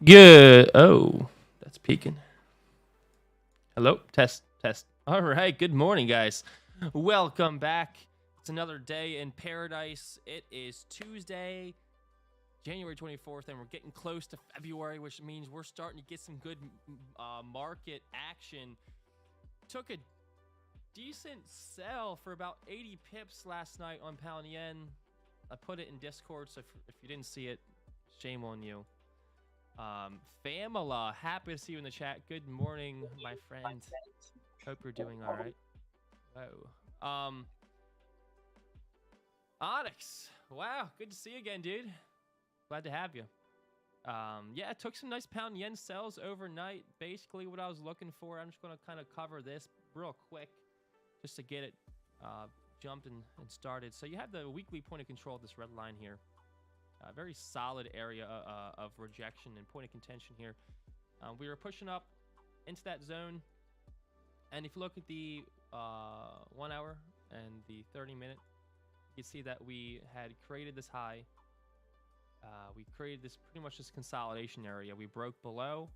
Good. Oh, that's peaking. Hello. Test. Test. All right. Good morning, guys. Welcome back. It's another day in paradise. It is Tuesday, January 24th, and we're getting close to February, which means we're starting to get some good market action. Took a decent sell for about 80 pips last night on pound yen. I put it in Discord, so if you didn't see it, shame on you. Famila, happy to see you in the chat. Good morning, my friend. Hope you're doing all right. Whoa. Onyx, wow, good to see you again, dude. Glad to have you. Yeah, it took some nice pound yen sells overnight. Basically what I was looking for. I'm just going to kind of cover this real quick just to get it jumped and started. So you have the weekly point of control, this red line here. A very solid area of rejection and point of contention here. We were pushing up into that zone, and if you look at the 1 hour and the 30-minute, you can see that we had created this high. We created this pretty much this consolidation area. We broke below,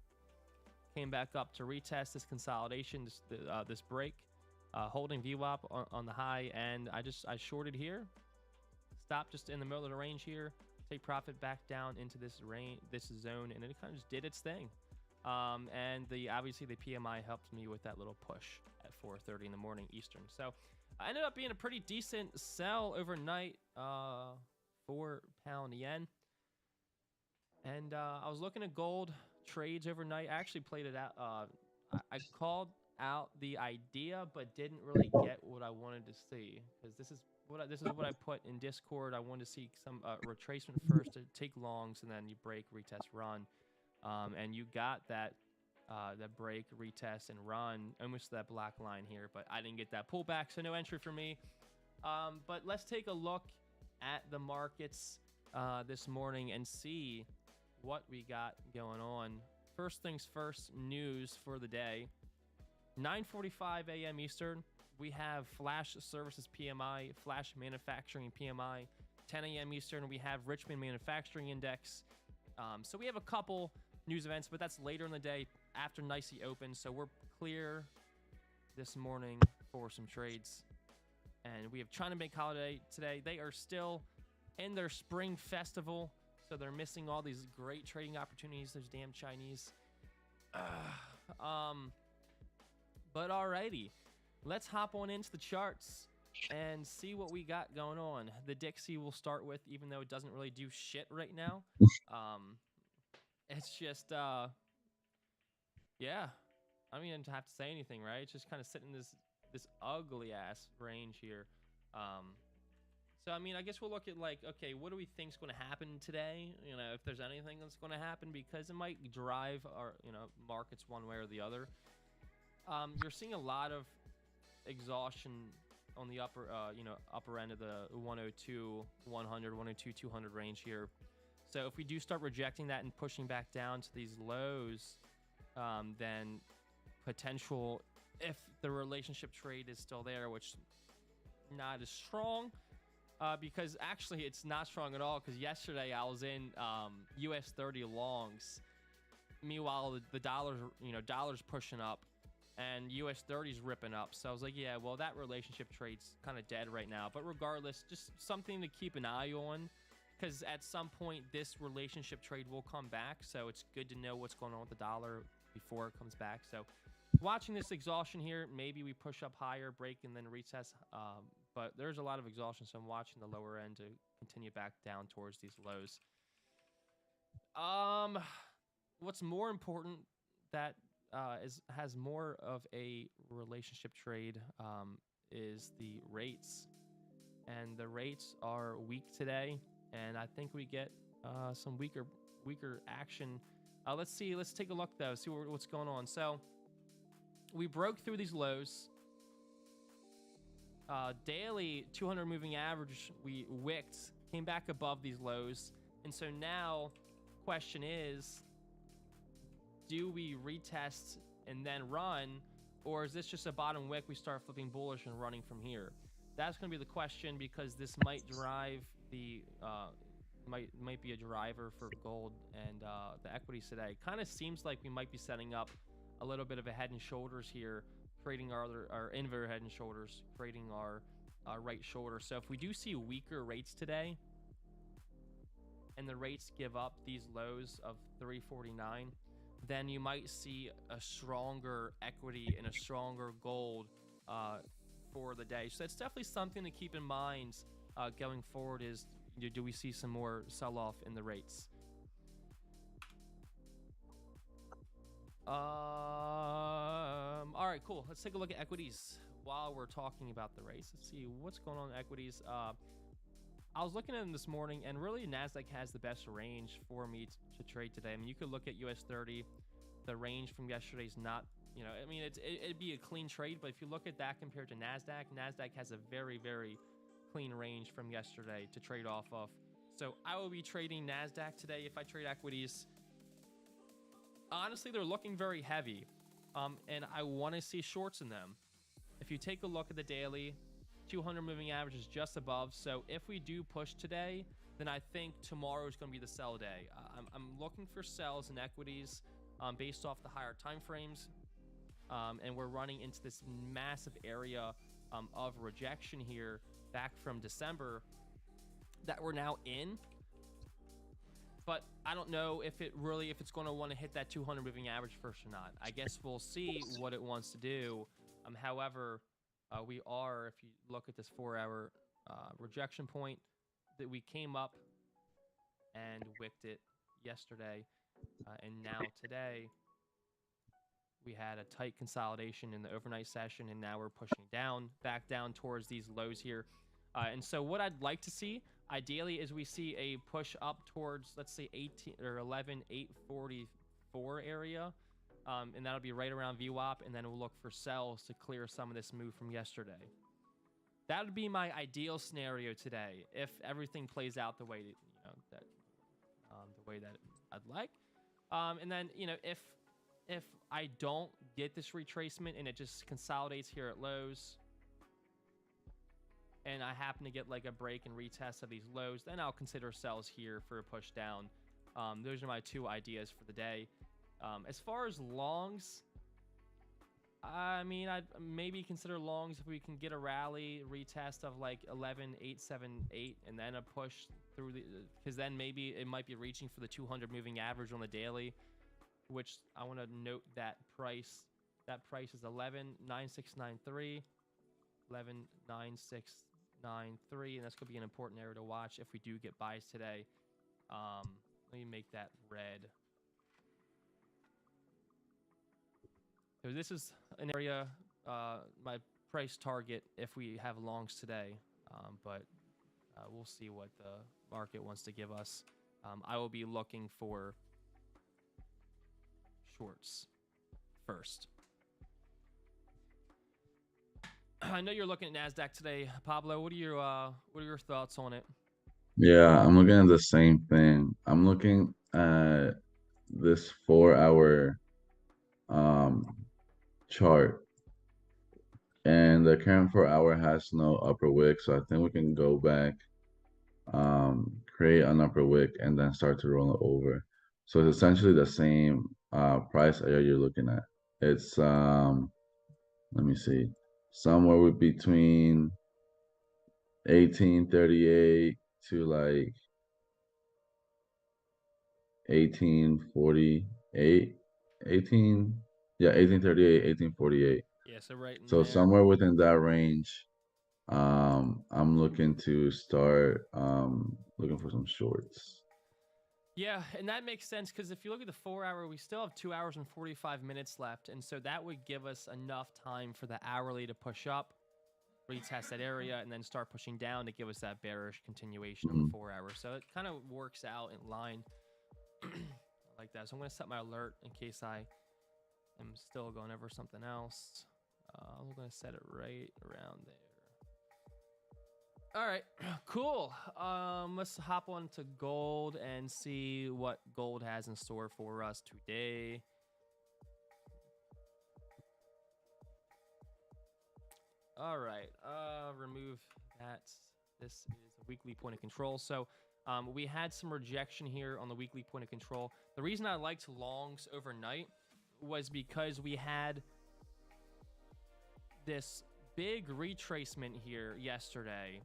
came back up to retest this consolidation, this break, holding VWAP on the high, and I shorted here, stopped just in the middle of the range here. Take profit back down into this range, this zone, and it kind of just did its thing. And obviously the PMI helped me with that little push at 4:30 in the morning Eastern. So I ended up being a pretty decent sell overnight for pound yen. And I was looking at gold trades overnight. I actually played it out. I called out the idea, but didn't really get what I wanted to see, because this is what I put in Discord. I wanted to see some retracement first to take longs, and then you break, retest, run. And you got that break, retest, and run almost that black line here, but I didn't get that pullback, so no entry for me. But let's take a look at the markets this morning and see what we got going on. First things first, news for the day. 9:45 a.m. Eastern. We have Flash Services PMI, Flash Manufacturing PMI. 10 a.m. Eastern, we have Richmond Manufacturing Index. So we have a couple news events, but that's later in the day after NYSE open. So we're clear this morning for some trades. And we have China Bank Holiday today. They are still in their spring festival, so they're missing all these great trading opportunities. Those damn Chinese. But alrighty. Let's hop on into the charts and see what we got going on. The Dixie we'll start with, even though it doesn't really do shit right now. It's just, yeah. I don't even have to say anything, right? It's just kind of sitting in this ugly ass range here. So I mean, I guess we'll look at like, okay, what do we think is going to happen today? You know, if there's anything that's going to happen, because it might drive our, markets one way or the other. You're seeing a lot of exhaustion on the upper end of the 102 100 102 200 range here. So if we do start rejecting that and pushing back down to these lows, then potential, if the relationship trade is still there, which not as strong, because actually it's not strong at all, because yesterday I was in US 30 longs. Meanwhile the dollar's pushing up and US 30's ripping up. So I was like, yeah, well, that relationship trade's kind of dead right now. But regardless, just something to keep an eye on, because at some point this relationship trade will come back. So it's good to know what's going on with the dollar before it comes back. So watching this exhaustion here, maybe we push up higher, break, and then retest. But there's a lot of exhaustion, so I'm watching the lower end to continue back down towards these lows. What's more important that has more of a relationship trade is the rates, and the rates are weak today, and I think we get some weaker action. Let's take a look though, see what's going on. So we broke through these lows. Daily 200 moving average, we wicked, came back above these lows, and so now question is, do we retest and then run, or is this just a bottom wick, we start flipping bullish and running from here? That's going to be the question, because this might drive the might be a driver for gold and the equities today. Kind of seems like we might be setting up a little bit of a head and shoulders here, creating our inverted head and shoulders, creating our right shoulder. So if we do see weaker rates today, and the rates give up these lows of 349, then you might see a stronger equity and a stronger gold for the day. So that's definitely something to keep in mind going forward. Is do we see some more sell-off in the rates? All right, cool. Let's take a look at equities while we're talking about the rates. Let's see what's going on in equities. I was looking at them this morning, and really NASDAQ has the best range for me to trade today. I mean, you could look at US 30. The range from yesterday is not, I mean, it'd be a clean trade, but if you look at that compared to NASDAQ has a very, very clean range from yesterday to trade off of. So I will be trading NASDAQ today if I trade equities. Honestly, they're looking very heavy, and I want to see shorts in them. If you take a look at the daily, 200 moving average is just above. So if we do push today, then I think tomorrow is going to be the sell day. I'm looking for sells in equities based off the higher time frames, and we're running into this massive area of rejection here back from December that we're now in. But I don't know if it's going to want to hit that 200 moving average first or not. I guess we'll see what it wants to do. However, we are, if you look at this 4-hour rejection point, that we came up and wicked it yesterday, and now today we had a tight consolidation in the overnight session, and now we're pushing back down towards these lows here. And so what I'd like to see ideally is we see a push up towards, let's say 11,844 area. And that'll be right around VWAP, and then we'll look for sells to clear some of this move from yesterday. That would be my ideal scenario today if everything plays out the way that the way that I'd like. And then if I don't get this retracement and it just consolidates here at lows, and I happen to get like a break and retest of these lows, then I'll consider sells here for a push down. Those are my two ideas for the day. As far as longs, I mean, I'd maybe consider longs if we can get a rally retest of like 11,878 and then a push through because then maybe it might be reaching for the 200 moving average on the daily, which I want to note that price. That price is 11,9693, 11,9693, and that's going to be an important area to watch if we do get buys today. Let me make that red. So this is an area, my price target if we have longs today, but we'll see what the market wants to give us. I will be looking for shorts first. I know you're looking at NASDAQ today, Pablo. What are your thoughts on it? Yeah, I'm looking at the same thing. I'm looking at this 4-hour chart, and the current 4-hour has no upper wick, so I think we can go back, create an upper wick, and then start to roll it over. So it's essentially the same price area you're looking at. It's let me see, somewhere between 1838 to like 1838, 1838, 1848. Yeah, so right in So there. somewhere within that range, I'm looking to start looking for some shorts. Yeah, and that makes sense because if you look at the 4-hour, we still have 2 hours and 45 minutes left, and so that would give us enough time for the hourly to push up, retest that area, and then start pushing down to give us that bearish continuation on the 4-hour. So it kind of works out in line like that. So I'm going to set my alert in case I am still going over something else. I'm going to set it right around there. All right, cool. Let's hop on to gold and see what gold has in store for us today. All right, remove that. This is a weekly point of control. So We had some rejection here on the weekly point of control. The reason I liked longs overnight was because we had this big retracement here yesterday.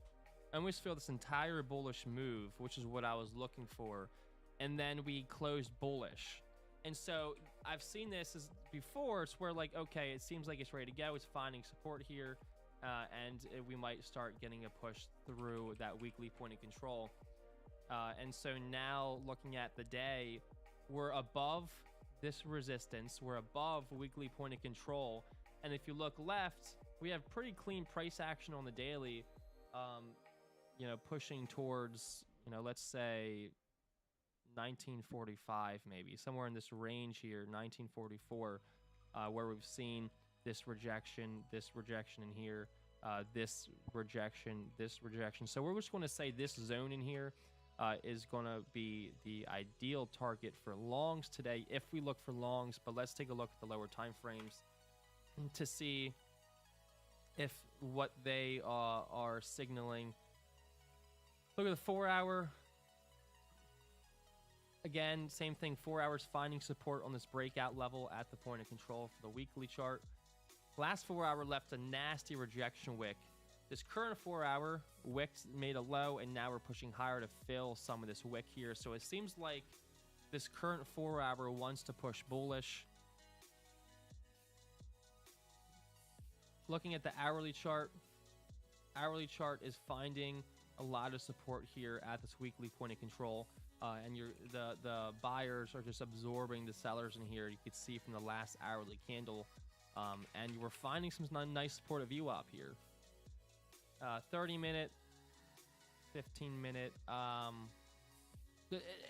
I almost feel this entire bullish move, which is what I was looking for. And then we closed bullish. And so I've seen this as before. It's where like, okay, it seems like it's ready to go. It's finding support here. And we might start getting a push through that weekly point of control. And so now looking at the day, we're above this resistance. We're above weekly point of control. And if you look left, we have pretty clean price action on the daily, you know, pushing towards, you know, let's say 1945, maybe somewhere in this range here, 1944, where we've seen this rejection in here, this rejection. So we're just going to say this zone in here is going to be the ideal target for longs today if we look for longs. But let's take a look at the lower time frames to see if what they are signaling. Look at the 4 hour. Again, same thing, 4 hours finding support on this breakout level at the point of control for the weekly chart. Last 4 hour left a nasty rejection wick. This current 4 hour wick made a low, and now we're pushing higher to fill some of this wick here. So it seems like this current 4 hour wants to push bullish. Looking at the hourly chart is finding a lot of support here at this weekly point of control. And the buyers are just absorbing the sellers in here. You could see from the last hourly candle. And you were finding some nice support of VWAP here. 30 minute, 15 minute.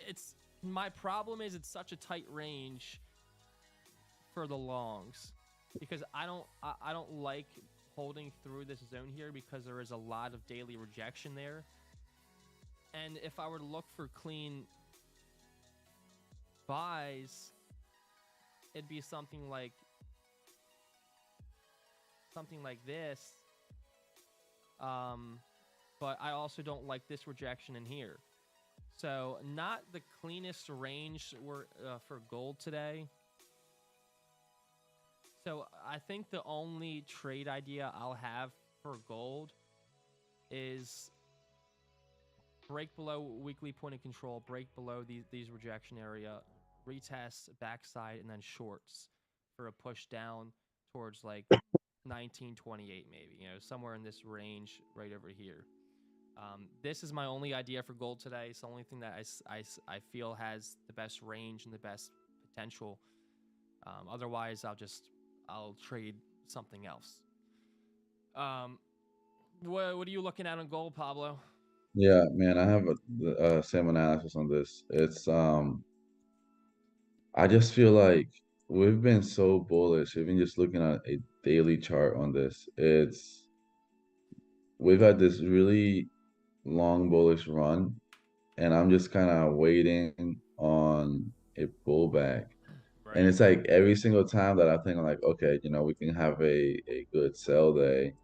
It's my problem is it's such a tight range for the longs, because I don't like holding through this zone here because there is a lot of daily rejection there. And if I were to look for clean buys, it'd be something like this. But I also don't like this rejection in here. So not the cleanest range for gold today. So I think the only trade idea I'll have for gold is break below weekly point of control, break below these rejection area, retest backside, and then shorts for a push down towards like 1928 maybe, you know, somewhere in this range right over here. This is my only idea for gold today. It's the only thing that I feel has the best range and the best potential. Otherwise, I'll trade something else. What are you looking at on gold, Pablo? Yeah, man, I have a same analysis on this. It's I just feel like we've been so bullish, even just looking at a daily chart on this. We've had this really long bullish run, and I'm just kind of waiting on a pullback. Right. And it's like every single time that I think I'm like, okay, you know, we can have a good sell day.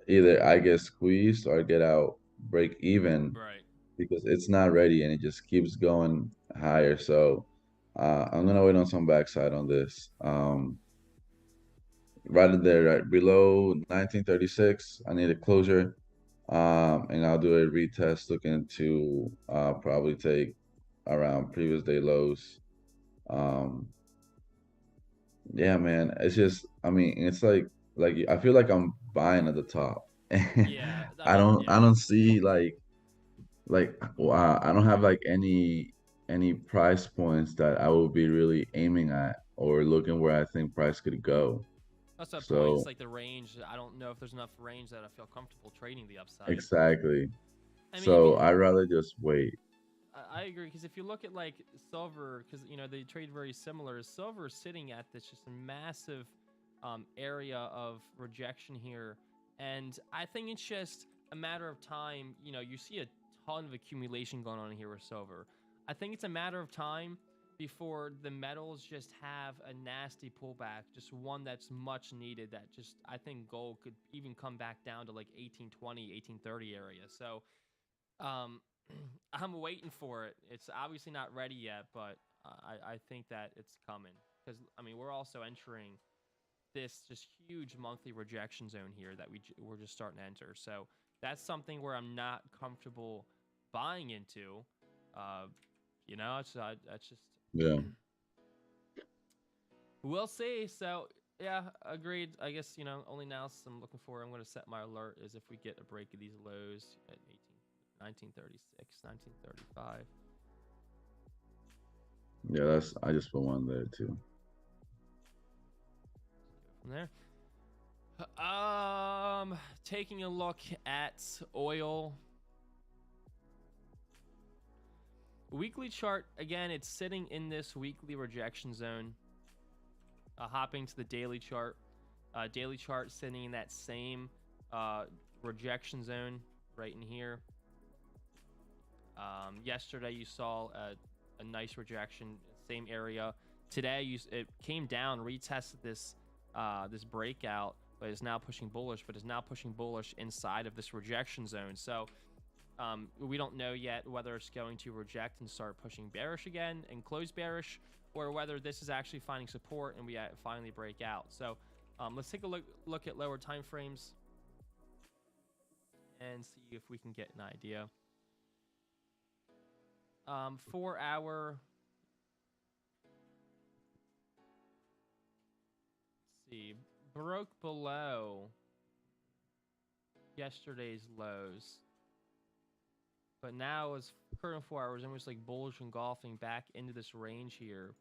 Either I get squeezed or I get out break even, Right. because it's not ready and it just keeps going higher. So I'm gonna wait on some backside on this. Right there, right below 1936, I need a closure. And I'll do a retest looking to probably take around previous day lows. Um, yeah, man, it's just, I mean, it's like I feel like I'm buying at the top. Yeah, I mean, I don't see I don't have like any price points that I will be really aiming at or looking where I think price could go. that's that point. So It's like the range. I don't know if there's enough range that I feel comfortable trading the upside. exactly. I mean, So I'd rather just wait. I agree, because if you look at like silver, because you know they trade very similar. Silver is sitting at this just massive area of rejection here, and I think it's just a matter of time. You know, you see a ton of accumulation going on here with silver. I think it's a matter of time before the metals just have a nasty pullback, just one that's much needed. That just, I think gold could even come back down to like 1820, 1830 area. So Um, I'm waiting for it. It's obviously not ready yet, but I think that it's coming because I mean we're also entering this just huge monthly rejection zone here that we're just starting to enter. So that's something where I'm not comfortable buying into. Uh, you know, that's just Yeah. we'll see. So yeah, agreed. I guess only now I'm looking for. I'm going to set my alert is if we get a break of these lows at 1936, 1935. Yeah, I just put one there too. From there. Taking a look at oil. Weekly chart, again, it's sitting in this weekly rejection zone. Hopping to the daily chart. Daily chart sitting in that same rejection zone right in here. Yesterday you saw a nice rejection, same area. Today it came down, retested this breakout, but is now pushing bullish. But is now pushing bullish inside of this rejection zone. So we don't know yet whether it's going to reject and start pushing bearish again and close bearish, or whether this is actually finding support and we finally break out. So let's take a look at lower time frames and see if we can get an idea. 4 hour. Let's see, broke below yesterday's lows, but now is current 4 hours almost like bullish engulfing back into this range here.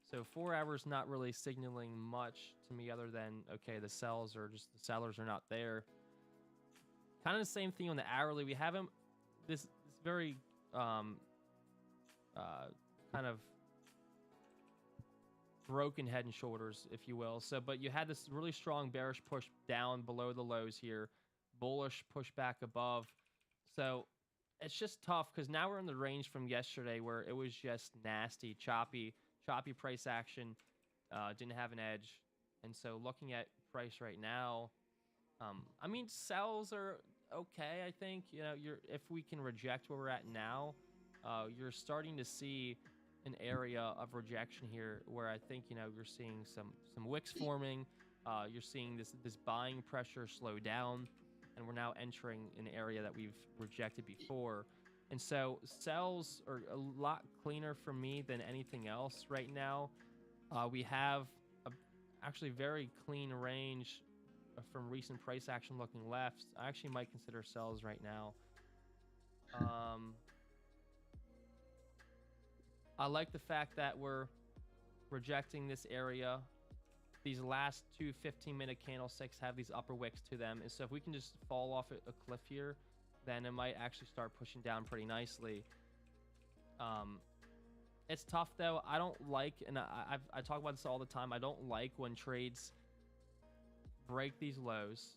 So 4 hours not really signaling much to me other than okay, the sellers are not there. Kind of the same thing on the hourly. We haven't this very kind of broken head and shoulders, if you will. So, but you had this really strong bearish push down below the lows here, bullish push back above. So it's just tough because now we're in the range from yesterday where it was just nasty, choppy price action, didn't have an edge. And so looking at price right now, I mean, sells are okay. I think, if we can reject where we're at now, you're starting to see an area of rejection here where I think, you're seeing some wicks forming. You're seeing this buying pressure slow down, and we're now entering an area that we've rejected before. And so sells are a lot cleaner for me than anything else right now. We have actually very clean range from recent price action looking left. I actually might consider sells right now. I like the fact that we're rejecting this area. These last two 15-minute candlesticks have these upper wicks to them. And so if we can just fall off a cliff here, then it might actually start pushing down pretty nicely. It's tough, though. I don't like, and I talk about this all the time, I don't like when trades break these lows,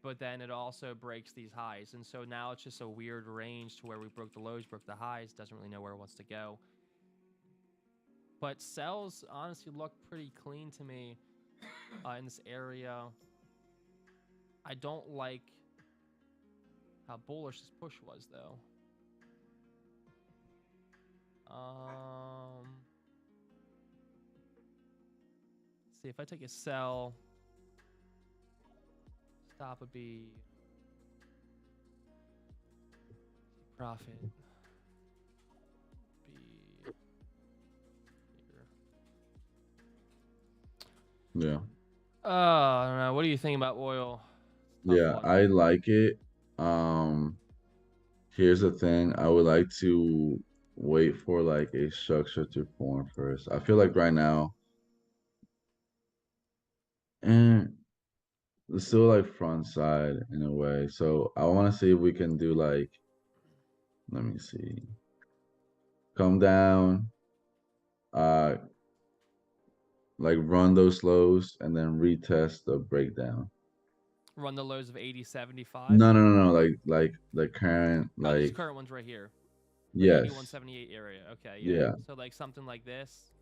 but then it also breaks these highs. And so now it's just a weird range to where we broke the lows, broke the highs, doesn't really know where it wants to go. But sells honestly look pretty clean to me in this area. I don't like how bullish this push was, though. Let's see, if I take a sell, stop would be profit. Yeah. I don't know. What do you think about oil? Yeah, I like it. Here's the thing. I would like to wait for like a structure to form first. I feel like right now, and it's still like front side in a way. So I want to see if we can do like, let me see, come down, like run those lows and then retest the breakdown. Run the lows of 80.75. No. Like the current, Oh, these like current ones right here. The yes, 81.78 area. Okay, yeah. So like something like this.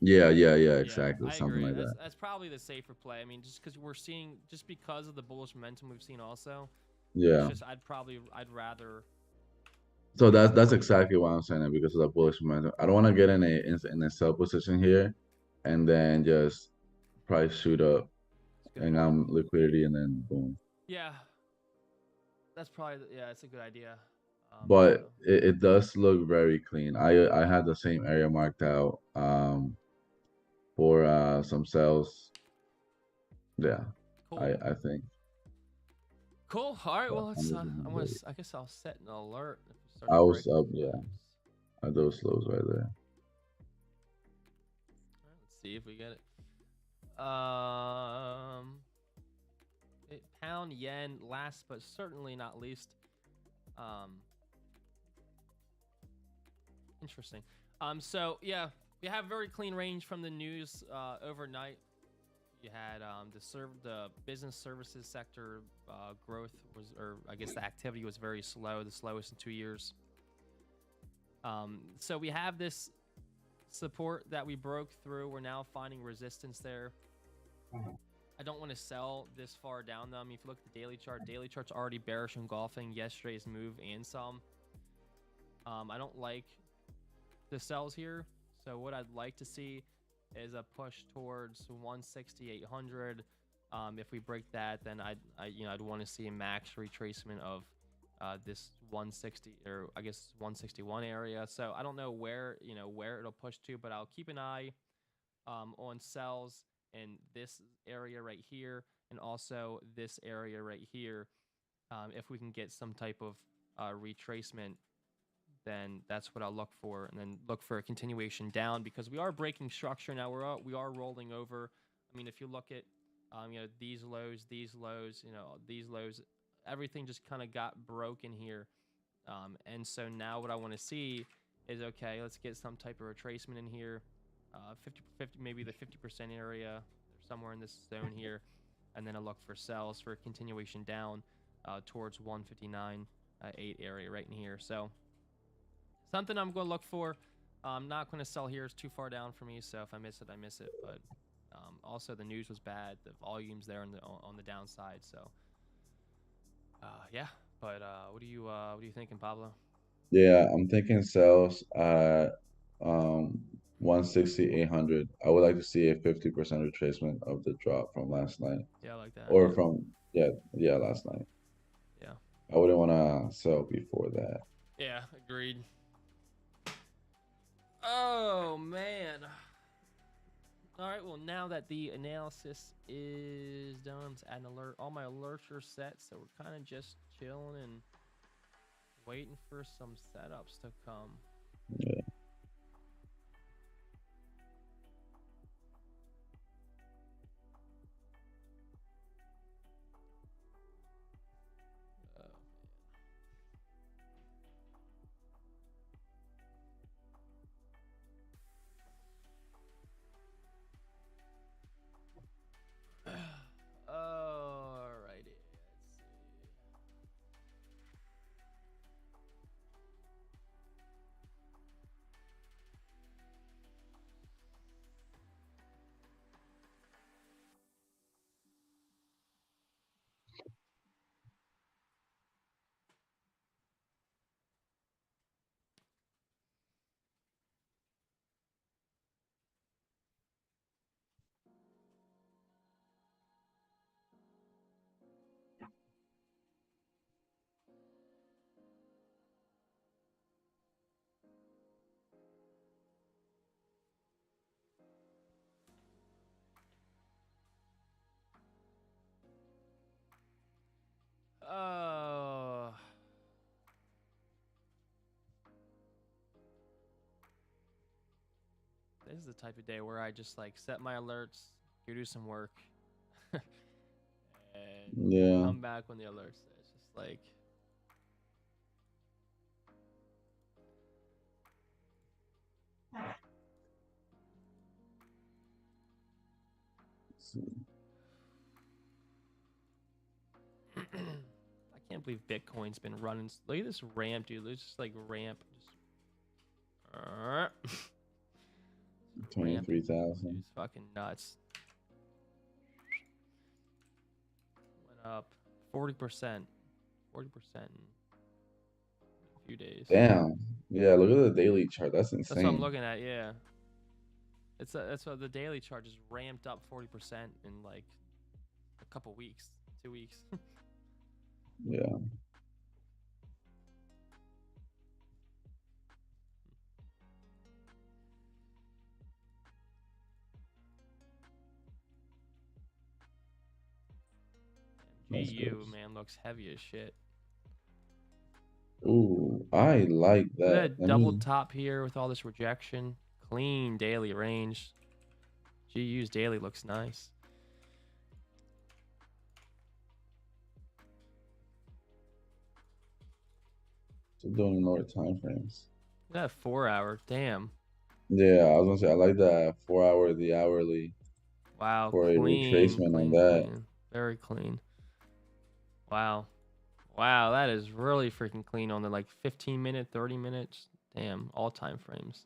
Yeah, exactly. I Something agree. like that. That's probably the safer play. I mean, just because we're seeing, just because of the bullish momentum we've seen also. Yeah. It's just I'd rather So that's exactly why I'm saying it because of the bullish momentum. I don't want to get in a sell position here, and then just price shoot up That's a good and point. I'm liquidity and then boom. Yeah, that's probably yeah, it's a good idea. So But it does look very clean. I had the same area marked out for some sales. Yeah, cool. I think Cool. All right. Well, let's. I guess I'll set an alert if we start I to was break up. those Yeah, lows. at those lows right there. All right, let's see if we get it. Pound yen. Last but certainly not least. Um, Interesting. So yeah, we have very clean range from the news overnight. You had the business services sector growth was, or I guess the activity was very slow, the slowest in 2 years. So we have this support that we broke through. We're now finding resistance there. I don't want to sell this far down though. I mean, if you look at the daily chart's already bearish engulfing yesterday's move and some. I don't like the sells here. So what I'd like to see is a push towards 160,800. If we break that, then I'd want to see a max retracement of this 160 or I guess 161 area. So I don't know where it'll push to, but I'll keep an eye on sells in this area right here and also this area right here. If we can get some type of retracement, then that's what I'll look for, and then look for a continuation down because we are breaking structure now. We are rolling over. I mean, if you look at these lows, these lows, everything just kind of got broken here, and so now what I want to see is okay. Let's get some type of retracement in here, 50, maybe the 50% area, or somewhere in this zone here, and then I look for sells for a continuation down towards 159.8 area right in here. So. Something I'm going to look for. I'm not going to sell here. It's too far down for me. So if I miss it, I miss it. But also the news was bad. The volume's there on the downside. So yeah. But what are you thinking, Pablo? Yeah, I'm thinking sales at 160, 800. I would like to see a 50% retracement of the drop from last night, Yeah, I like that. or Yeah. from last night. Yeah. I wouldn't want to sell before that. Yeah. Agreed. Oh man. All right. Well, now that the analysis is done, let's add an alert. All my alerts are set, so we're kind of just chilling and waiting for some setups to come. Yeah. Alrighty, let's see. Oh, this is the type of day where I just like set my alerts, go do some work, and Yeah. come back when the alerts. It's just like I can't believe Bitcoin's been running. Look at this ramp, dude. It's just like ramp. Just ramp. Dude, 23,000. it's fucking nuts. Went up 40%, 40% in a few days. Damn. Yeah, look at the daily chart. That's insane. That's what I'm looking at. Yeah. That's what the daily chart just ramped up 40% in like a couple weeks, 2 weeks. Yeah. GU, man, looks heavy as shit. Ooh, I like Look that. at that double top here with all this rejection. Clean daily range. GU's daily looks nice. So doing lower time frames. Look at that 4 hour. Damn. Yeah, I was gonna say I like that 4 hour, the hourly. Wow, For a clean, retracement on clean, that. clean. Very clean. Wow. Wow, that is really freaking clean on the like 15 minute, 30 minutes. Damn, all time frames.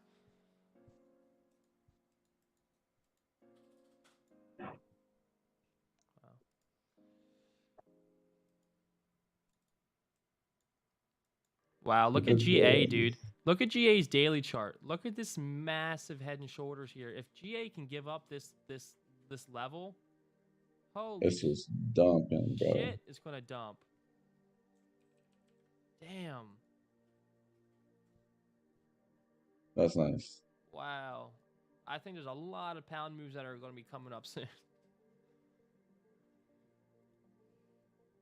Wow, look at GA, dude. Look at GA's daily chart. Look at this massive head and shoulders here. If GA can give up this level, holy It's just dumping, bro. shit, it's gonna dump. Damn. That's nice. Wow. I think there's a lot of pound moves that are going to be coming up soon.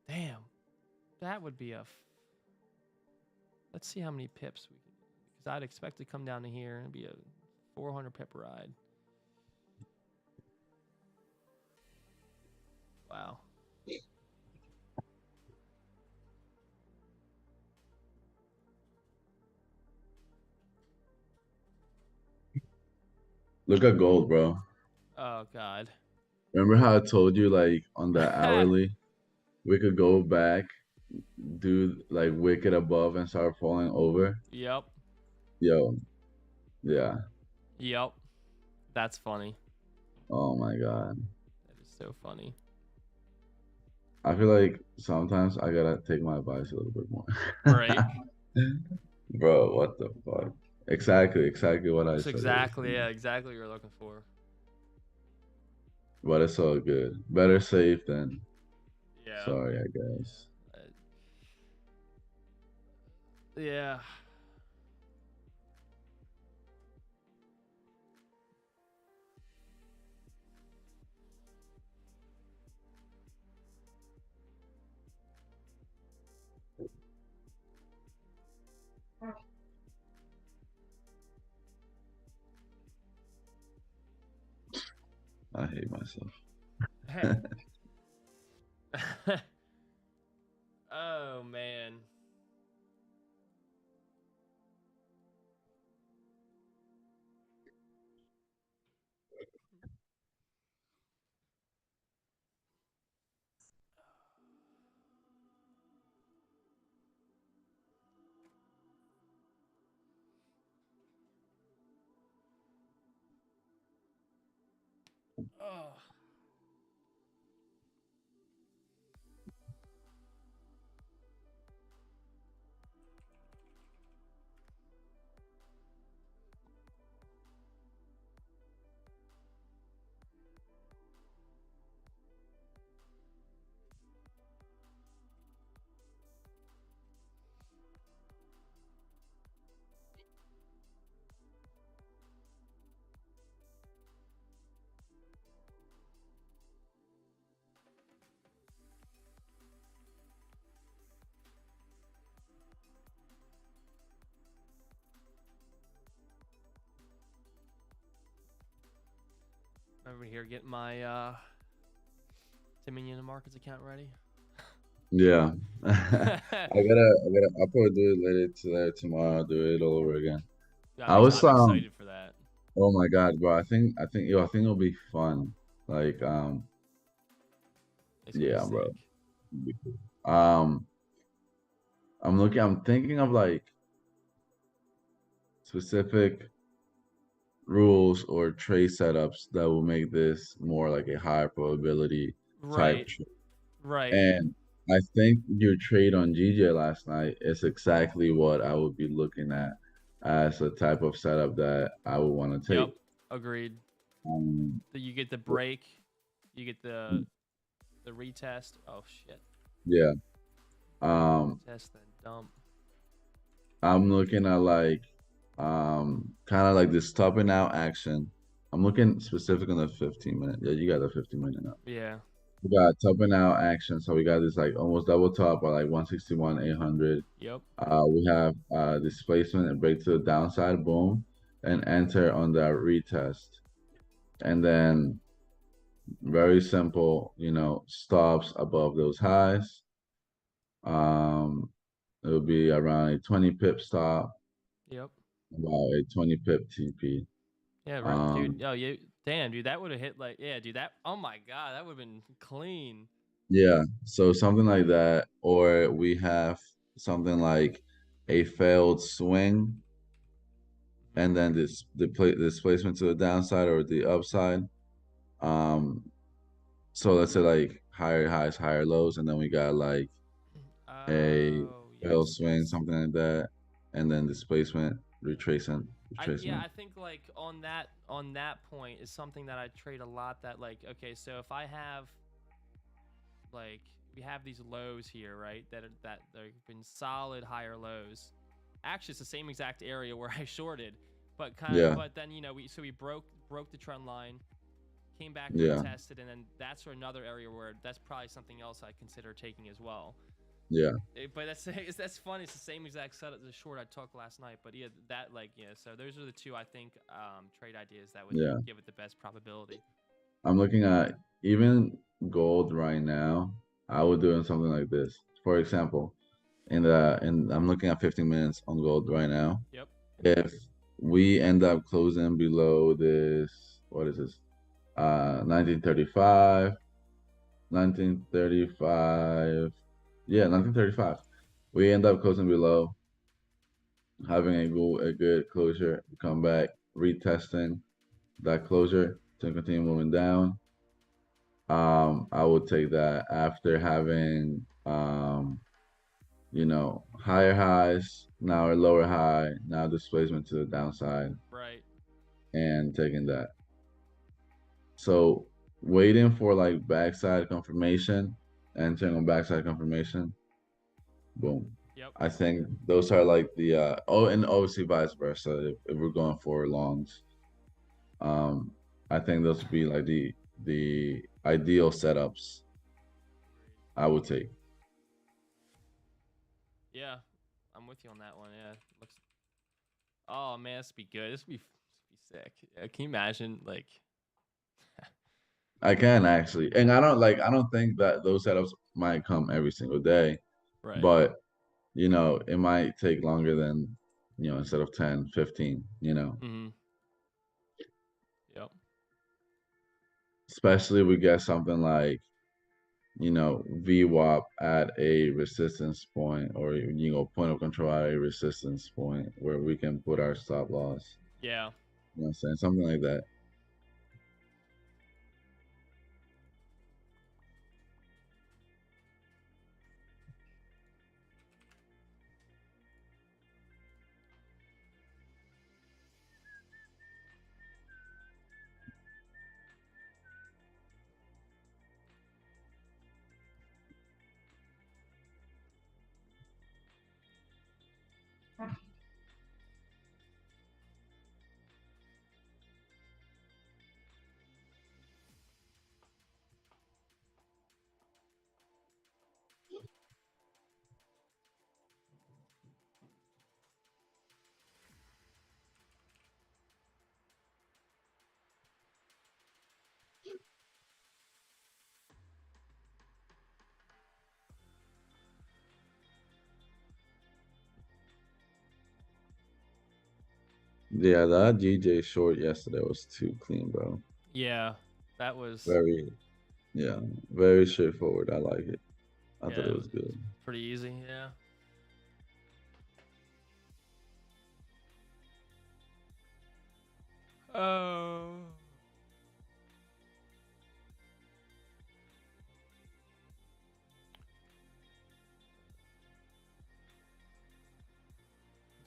Damn. That would be a... Let's see how many pips we can... Because I'd expect to come down to here and be a 400 pip ride. Wow. Look at gold, bro. Oh, God. Remember how I told you, like, on the hourly, we could go back, do, like, wick it above and start falling over? Yep. Yo. Yeah. Yep. That's funny. Oh, my God. That is so funny. I feel like sometimes I gotta take my advice a little bit more. Right. Bro, what the fuck? Exactly what I That's said. exactly, yeah, exactly what you're looking for. But it's all good. Better safe than Yeah. sorry, I guess. Yeah. I hate myself. Oh, man. Oh. Over here getting my Dominion Markets account ready. Yeah. I'll probably do it later today, tomorrow. I'll do it all over again. I'm excited for that. Oh my God, bro. I think it'll be fun. Like, yeah, bro. I'm thinking of like specific rules or trade setups that will make this more like a higher probability type trade. Right. And I think your trade on GJ last night is exactly what I would be looking at as a type of setup that I would want to Yep, take. agreed. Um, You get the break, you get the retest. Oh shit. yeah. Break, Um, retest, then dump. I'm looking at like kind of like this topping out action. I'm looking specific on the 15 minute. Yeah, you got the 15 minute now. Yeah. We got topping out action. So we got this like almost double top at like 161, 800. Yep. We have displacement and break to the downside, boom, and enter on the retest. And then very simple, stops above those highs. Um, it'll be around a 20 pip stop, Yep. about a 20 pip TP. Yeah, right, dude. Um, Oh, you damn, dude. That would have hit like, yeah, dude. That. Oh my god, that would have been clean. yeah, so something like that, or we have something like a failed swing, Mhm. and then displacement to the downside or the upside. Um, so let's say like higher highs, higher lows, and then we got like a Oh failed yes, swing, yes. something like that, and then displacement, retracement, Yeah, retracement. I think like on that point is something that I trade a lot. That like, okay, so if I have like we have these lows here, right? That they've been solid higher lows. Actually, it's the same exact area where I shorted, Yeah, but then we broke the trend line, came back, yeah, retested, and then that's for another area where that's probably something else I consider taking as well. yeah, But that's funny. It's the same exact setup, the short I took last night. But yeah, that like yeah. So those are the two I think trade ideas that would yeah. give it the best probability. I'm looking at even gold right now. I would do something like this. For example, and I'm looking at 15 minutes on gold right now. Yep. If we end up closing below this, what is this? 1935, 1935. Yeah, 1935. We end up closing below, having a good closure, come back, retesting that closure to continue moving down. I would take that after having higher highs, now a lower high, now displacement to the downside, Right. and taking that. So waiting for like backside confirmation, entering on backside confirmation, boom. Yep. I think those are like the and obviously vice versa if we're going for longs. Um, I think those would be like the ideal setups Agreed. I would take. Yeah, I'm with you on that one. Yeah, looks. Oh man, this would be good. This would be sick. Yeah, can you imagine like? I can actually, and I don't think that those setups might come every single day, Right. but it might take longer than, instead. Of 10, 15. Mm-hmm. Yep. Especially we get something like, VWAP at a resistance point or, point of control at a resistance point where we can put our stop loss. Yeah. You know what I'm saying? Something like that. Yeah, that GJ short yesterday was too clean, bro. Yeah. That was. Very, yeah, very straightforward. I like it. I thought Yeah, it it was was good. pretty easy. Yeah. Oh.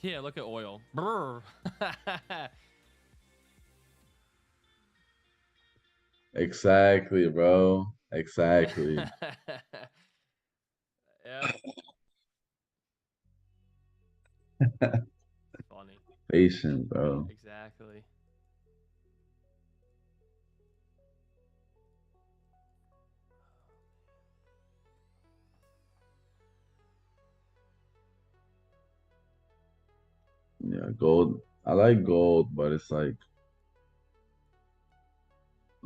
Yeah, look at oil. Brr. Exactly, bro. Exactly. Yep. Funny. Patient, bro. Exactly. Yeah, gold. I like gold, but it's like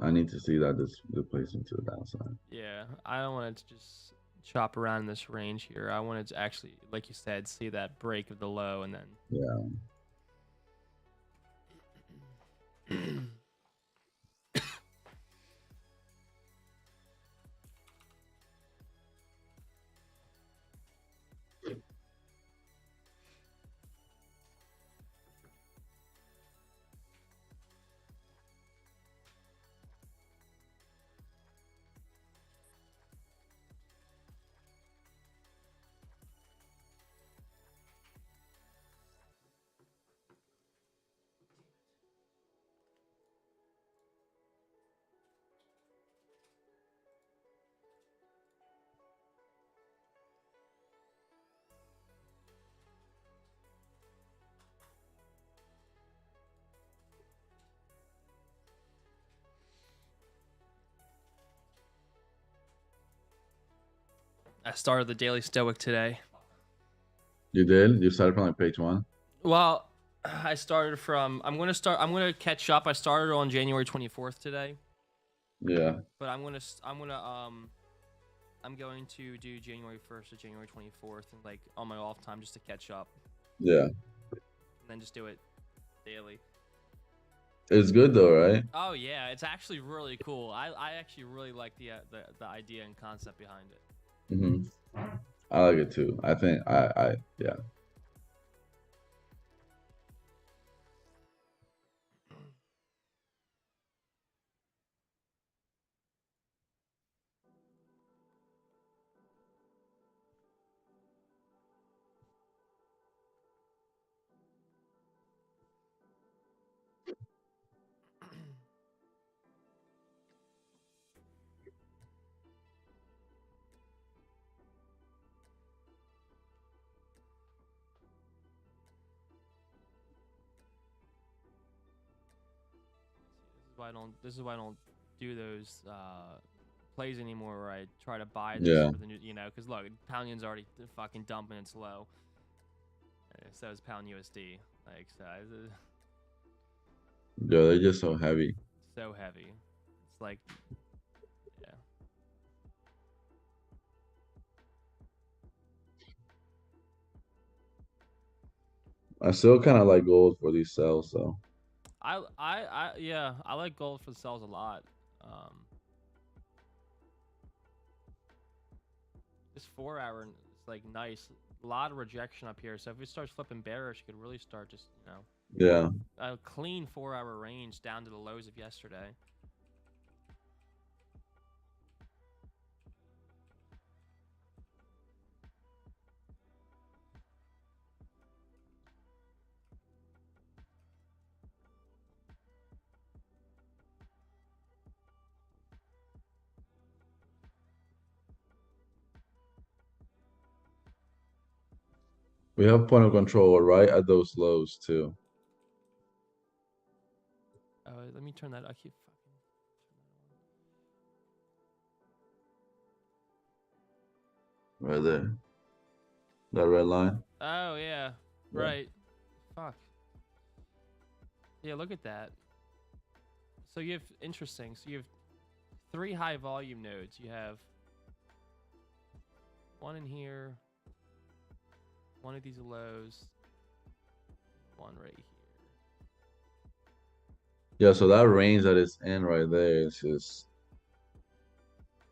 I need to see that this plays into the downside. Yeah, I don't want it to just chop around in this range here. I wanted to actually, like you said, see that break of the low and Yeah. then. I started the Daily Stoic today. You did? You started from like page 1? Well, I started from. I'm gonna catch up. I started on January 24th today, Yeah. but I'm going to do January 1st to January 24th, and like on my off time just to catch up, Yeah. and then just do it daily. It's good though, right? Oh yeah, it's actually really cool. I actually really like the idea and concept behind it. Hmm. I like it too. I think I yeah. This is why I don't do those plays anymore where I try to buy this Yeah. for the new, because look, pound yen's already fucking dumping its low. So is pound USD. Like, so it's Yeah, they're just so heavy. so heavy. It's like, yeah. I still kind of like gold for these sells though. Yeah, I like gold for the sells a lot. Um, this 4 hour is like nice. A lot of rejection up here. So if it starts flipping bearish, it could really start just, Yeah. a clean 4 hour range down to the lows of yesterday. We have point of control right at those lows too. Let me turn that. I keep fucking. Right there. That red line. Oh yeah, Yeah. right. Fuck. Yeah, look at that. So you have interesting. So you have 3 high volume nodes. You have one in here, one of these lows, one right here. Yeah, so that range that it's in right there is just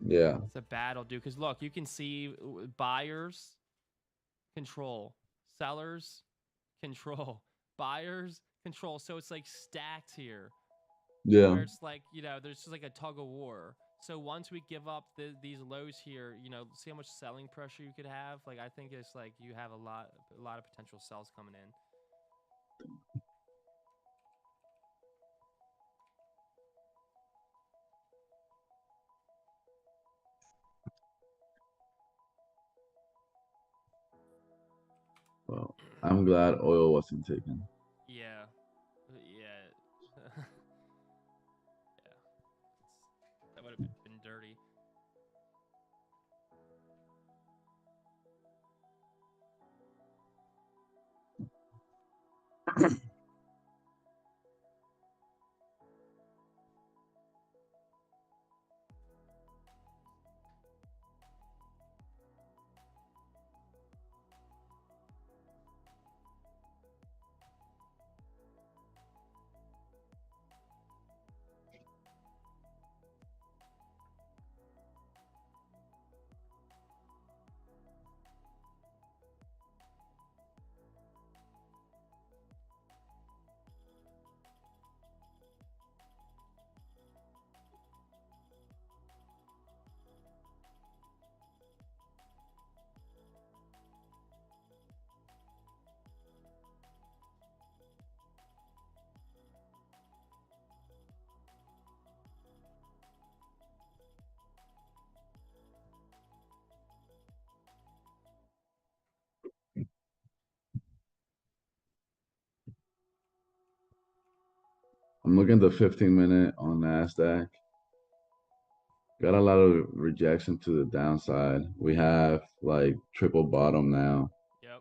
yeah. It's a battle, dude. Because look, you can see buyers control, sellers control, buyers control. So it's like stacked here, Yeah. where it's like, there's just like a tug of war. So once we give up these lows here, see how much selling pressure you could have. Like I think it's like you have a lot of potential sells coming in. Well, I'm glad oil wasn't taken. Yeah. Yeah. Yeah. That would have been dirty. I'm looking at the 15-minute on NASDAQ. Got a lot of rejection to the downside. We have like triple bottom now. Yep.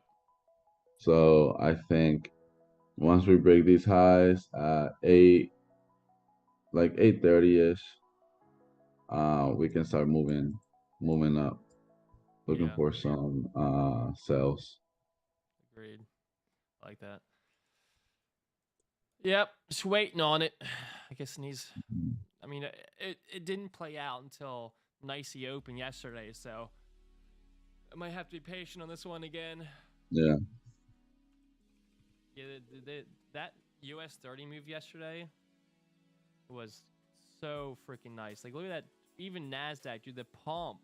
So I think once we break these highs at 8:30-ish, we can start moving up, looking Yeah. for some sells. Agreed. I like that. Yep. Just waiting on it. I guess it needs. I mean, it didn't play out until NYSE open yesterday, so I might have to be patient on this one again. Yeah. Yeah, that US 30 move yesterday was so freaking nice. Like, look at that. Even NASDAQ, dude, the pump.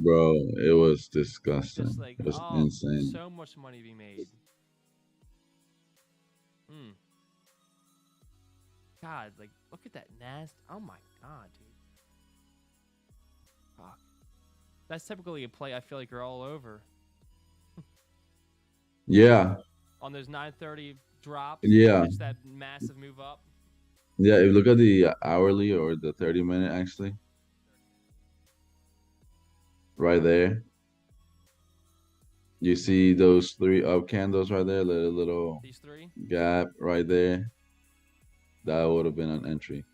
Bro, it was disgusting. Just like, It was oh, insane. so much money to be made. God, like, look at that NASDAQ. Oh my God, dude. Fuck. That's typically a play I feel like you're all over. Yeah. On those 9:30 drops. Yeah. Catch that massive move up. Yeah, if you look at the hourly or the 30-minute, actually. Right there. You see those 3 up candles right there, little These three? gap right there. That would have been an entry.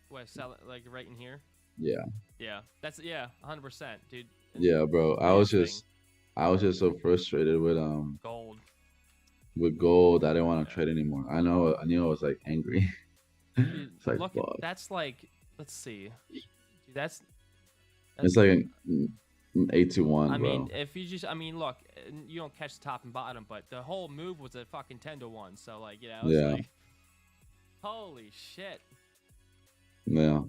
What, sell it like right in here? Yeah. Yeah. That's 100%, dude. Yeah, bro. I was Weirdest just so frustrated with gold. With gold. I didn't want to trade anymore. I knew I was like angry. Dude, It's like, look, fuck. that's like, let's see. Dude, that's It's like an 8-1, I mean, bro. if you just, I mean, look, you don't catch the top and bottom, but the whole move was a fucking 10-1. So, like, you know, it's Yeah. like, holy shit. Yeah.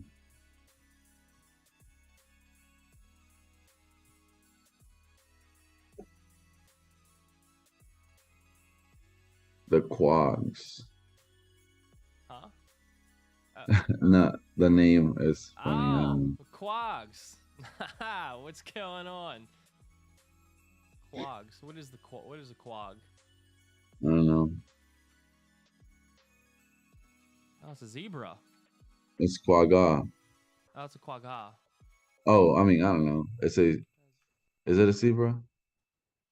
The quags. Huh? No, the name is funny. Oh, quags. What's going on? Quags. What is a quag? I don't know. Oh, it's a zebra. It's quagga. Oh, it's a quagga. Oh, I mean, I don't know. Is it a zebra?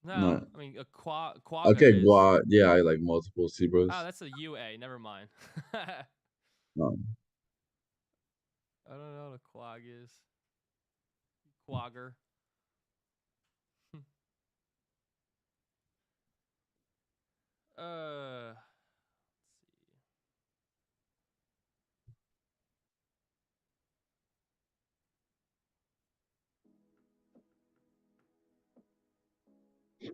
No, No. I mean, a quagga Okay, is. gua. Yeah, I like multiple zebras. Oh, that's a UA. Never mind. No. I don't know what a quag is. Quagger. Let's see.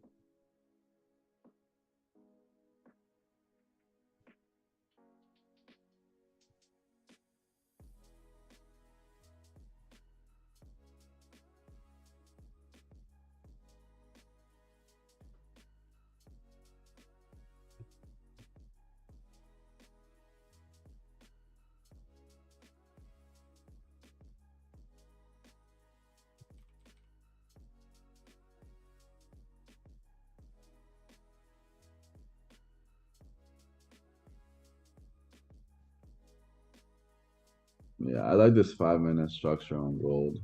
Yeah, I like this 5-minute structure on gold.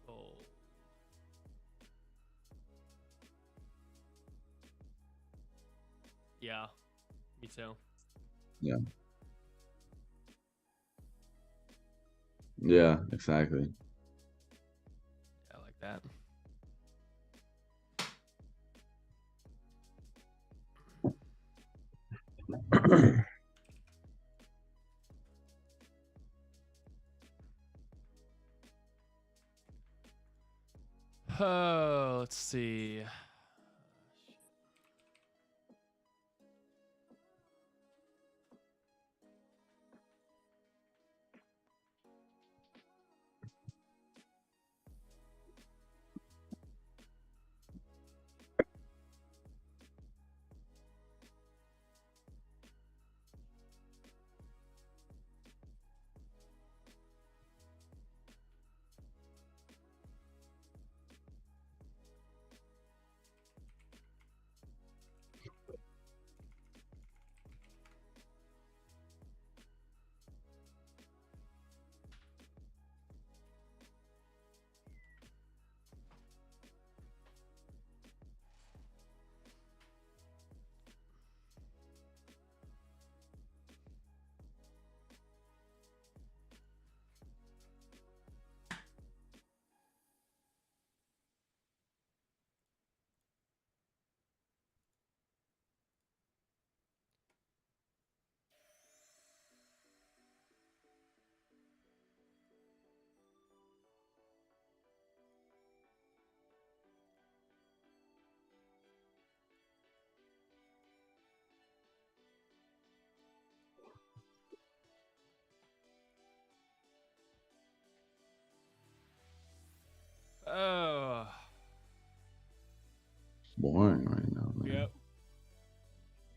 Oh. Yeah, me too. Yeah. Yeah, exactly. I like that. Oh, let's see. Oh. It's boring right now, man. Yep.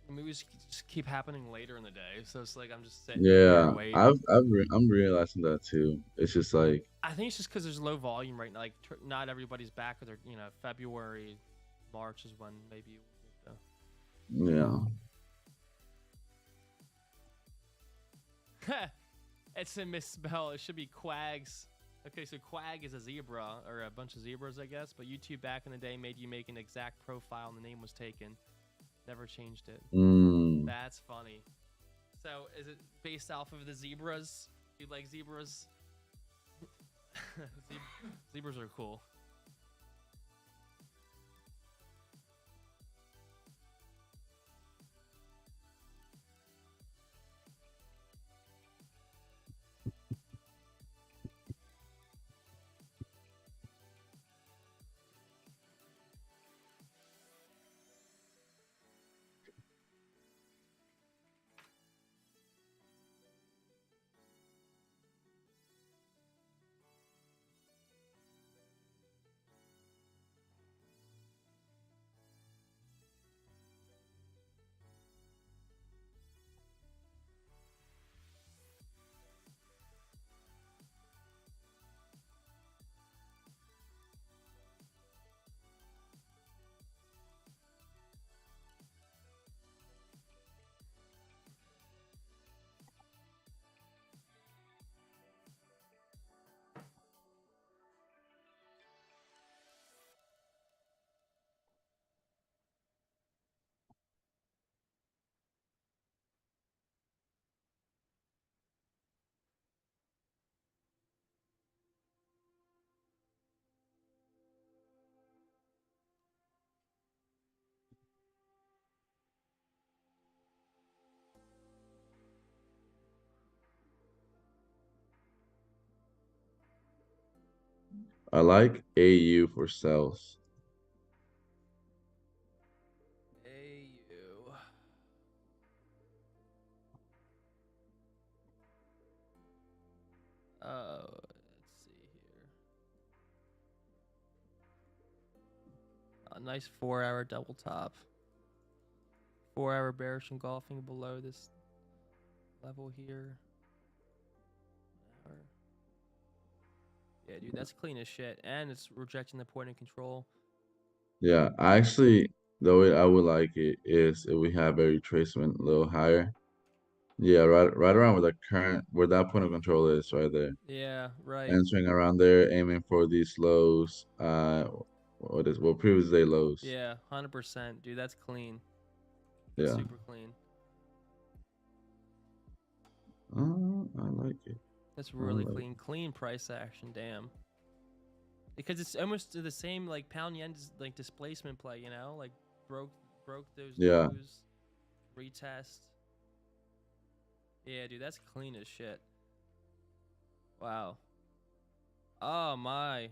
Movies just keep happening later in the day, so it's like I'm just sitting here Yeah, waiting. I'm realizing that too. It's just like, I think it's just because there's low volume right now. Like not everybody's back with their, February, March is when maybe you get yeah, the. It's a misspell. It should be quags. Okay, so quag is a zebra or a bunch of zebras, I guess. But YouTube back in the day made you make an exact profile, and the name was taken. Never changed it. mm, That's funny. So is it based off of the zebras? You like zebras? Zebras are cool. I like AU for sales. AU. Let's see here. A nice 4-hour double top. 4-hour bearish engulfing below this level here. Yeah, dude, that's clean as shit. And it's rejecting the point of control. Yeah, actually, the way I would like it is if we have a retracement a little higher. Yeah, right around where the current where that point of control is, right there. Yeah, right. Entering around there, aiming for these lows. Previous day lows. Yeah, 100%, dude. That's clean. That's Yeah. super clean. I like it. That's I really like clean. Clean price action. Damn. Because it's almost the same like pound yen like displacement play. You know, like broke those Yeah. lows. Retest. Yeah, dude. That's clean as shit. Wow. Oh my.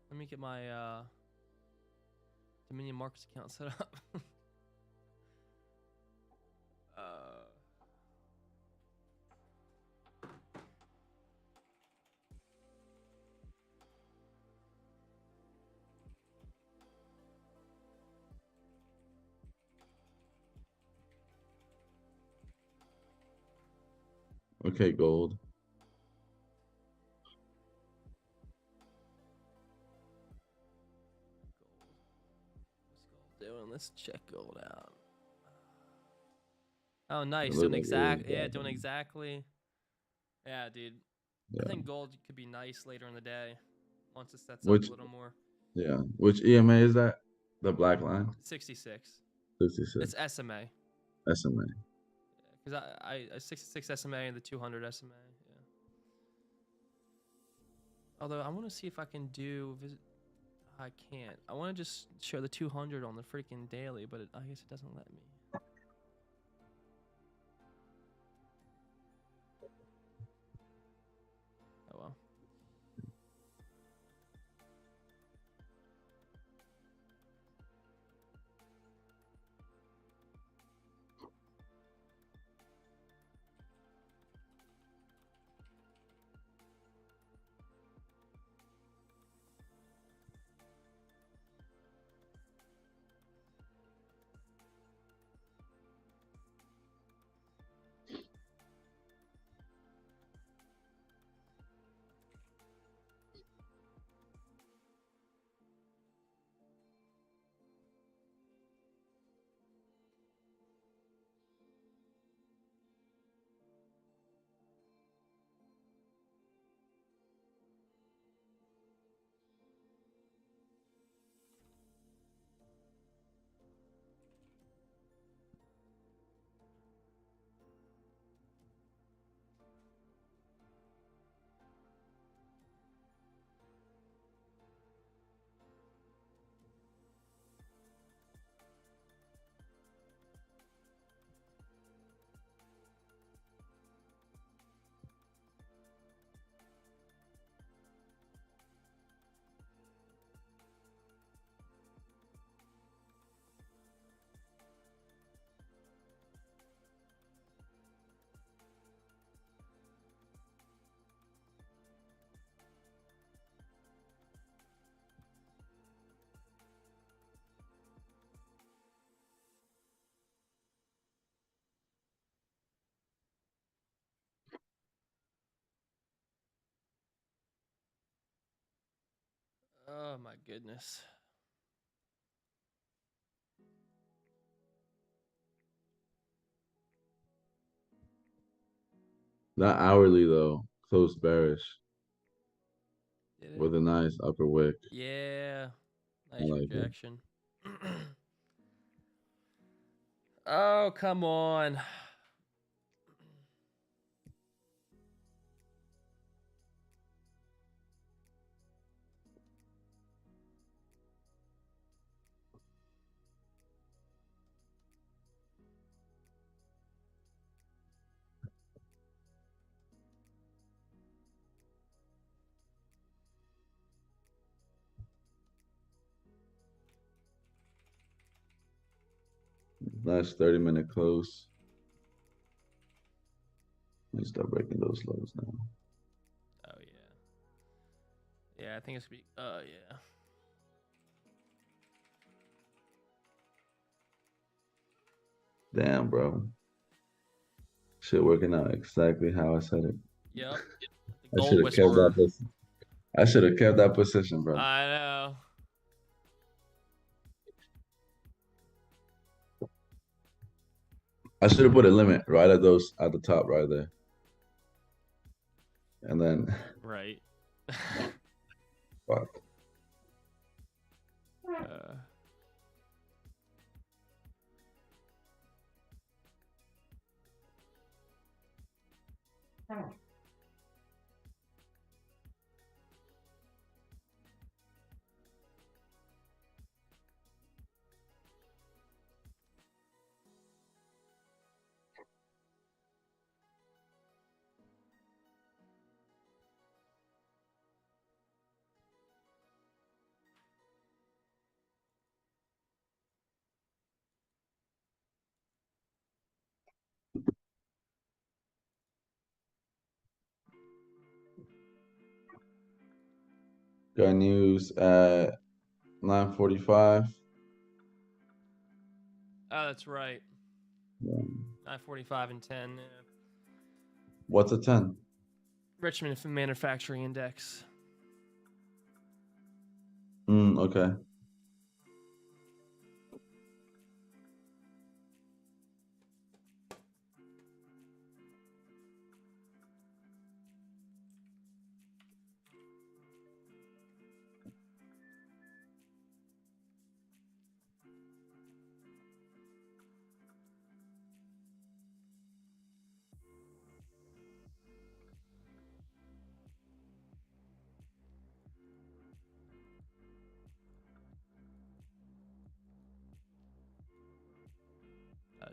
Let me get my Dominion Markets account set up. uh, Okay, gold. what's gold doing? Let's check gold out. Oh, nice. It Doing looked like it was yeah, doing dropping. exactly. Yeah, dude. I Yeah. think gold could be nice later in the day once it sets up a Which little more. yeah. Which EMA is that? The black line? 66. 66. It's SMA. SMA. Because I 66 SMA and the 200 SMA. Yeah. Although I want to see if I can do visit. I can't. I want to just show the 200 on the freaking daily, but I guess it doesn't let me. Oh well. Oh my goodness. That hourly though, closed bearish Did it? with a nice upper wick. Yeah. I Nice like it. rejection. Oh, come on. Nice 30-minute close. Let's start breaking those lows now. Oh yeah. Yeah, I think it's gonna be. Oh yeah. Damn, bro. Shit working out exactly how I said it. Yep. The I should gold have kept that whisperer. position. I should have kept that position, bro. I know. I should have put a limit right at the top right there. And then Right. fuck. uh, Got news at 9:45. oh, that's right. Yeah. 9:45 and 10. Yeah. What's a 10? Richmond Manufacturing Index. Okay.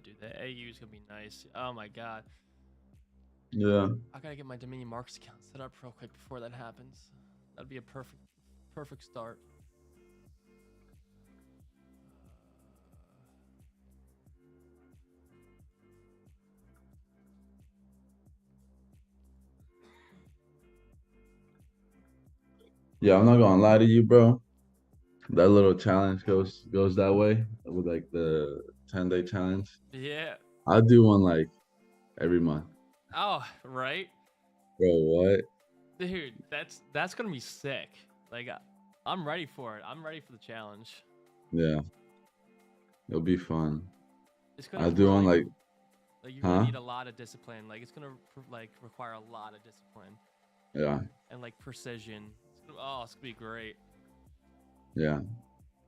Dude, the AU is gonna be nice. Oh my god. Yeah. I gotta get my Dominion Markets account set up real quick before that happens. That'd be a perfect start. Yeah, I'm not gonna lie to you, bro. That little challenge goes that way with like the 10-day challenge. Yeah. I'll do one like every month. Oh, right. Bro, what? Dude, that's gonna be sick. Like, I'm ready for it. I'm ready for the challenge. Yeah. It'll be fun. It's gonna I'll do one really, like, you're gonna huh? need a lot of discipline. Like, it's gonna like require a lot of discipline Yeah. and like precision. It's gonna be great. Yeah.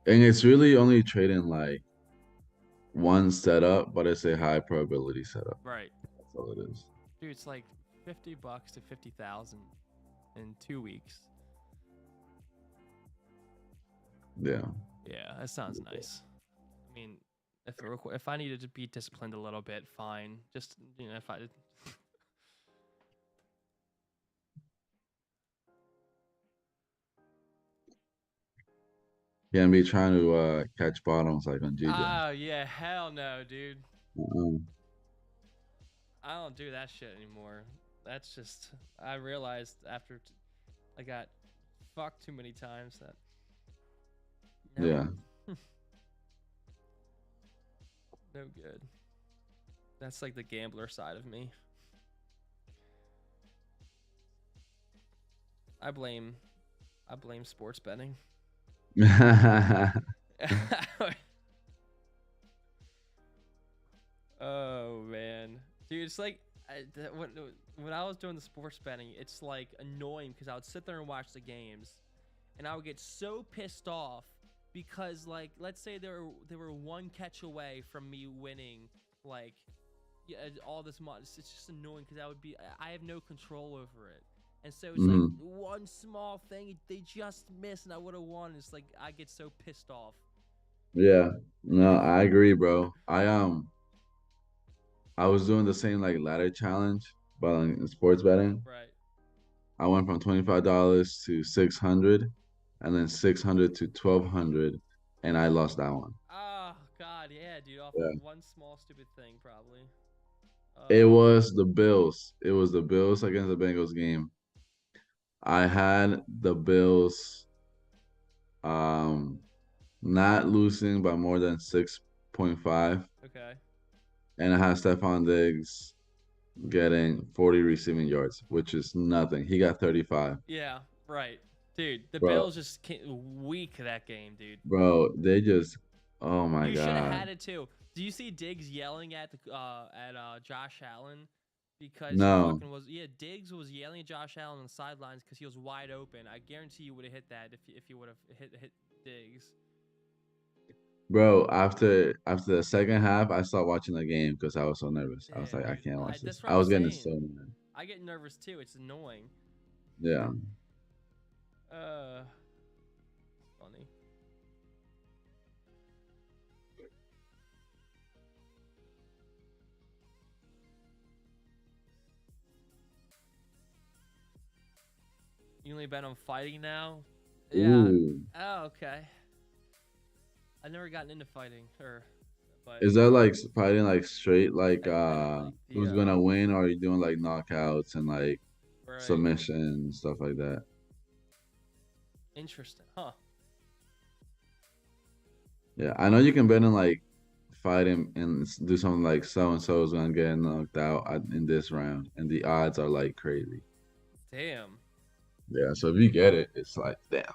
And it's really only trading like one setup, but it's a high probability setup. Right. That's all it is. Dude, it's like $50 to 50,000 in 2 weeks. Yeah. Yeah, that sounds nice. I mean, if I needed to be disciplined a little bit, fine. Just, if I Can't be trying to catch bottoms like on GJ. Oh, yeah, hell no, dude. Uh-uh. I don't do that shit anymore. That's just, I realized after I got fucked too many times that no, Yeah. no good. That's like the gambler side of me. I blame sports betting. Oh man, dude, it's like when I was doing the sports betting, it's like annoying because I would sit there and watch the games, and I would get so pissed off because, like, let's say they were one catch away from me winning, like, yeah, all this money. It's just annoying because I have no control over it, and so it's like Mhm. one small thing they just missed and I would have won. It's like I get so pissed off. Yeah. No, I agree, bro. I was doing the same like ladder challenge, but in sports betting. Right. I went from $25 to 600, and then 600 to 1,200, and I lost that one. Oh God, yeah, dude. Off of Yeah. one small stupid thing, probably. It was the Bills. It was the Bills against the Bengals game. I had the Bills um not losing by more than 6.5, Okay. and I had Stephon Diggs getting 40 receiving yards, which is nothing. He got 35. Yeah. Right. Dude, the Bro, Bills just weak that game, dude. bro, they just Oh my You should have god. had it too. Do you see Diggs yelling at Josh Allen because he No, fucking was? Yeah, Diggs was yelling at Josh Allen on the sidelines because he was wide open. I guarantee you would have hit that if you would have hit Diggs. bro. After the second half, I stopped watching the game because I was so nervous. I was Damn, like, I dude. can't watch this. That's what I I'm was getting saying. so mad. I get nervous too. It's annoying. Yeah. Uh, funny. You only bet on fighting now? Yeah. Ooh. Oh, okay. I've never gotten into fighting, but Is that like fighting like straight like like the who's gonna win, or are you doing like knockouts and like right. submission stuff like that? Interesting, huh? Yeah, I know you can bet on like fighting and do something like so and so is gonna get knocked out in this round, and the odds are like crazy. Damn. Yeah, so if you get it, it's like damn.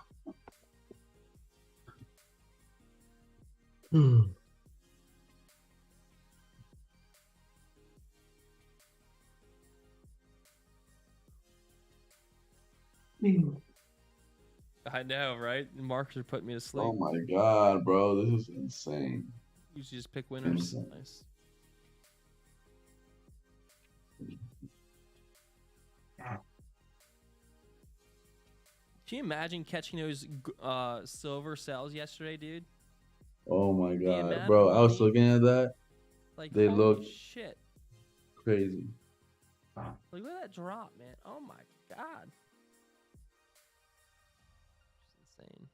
I know, right? The markers are putting me to sleep. Oh my god, bro, this is insane. You should just pick winners. Insane. Nice. Can you imagine catching those silver cells yesterday, dude? Oh my The god, amount of bro, I was money, looking at that. like They holy look shit! crazy. Like look at that drop, man. Oh my god, it's insane.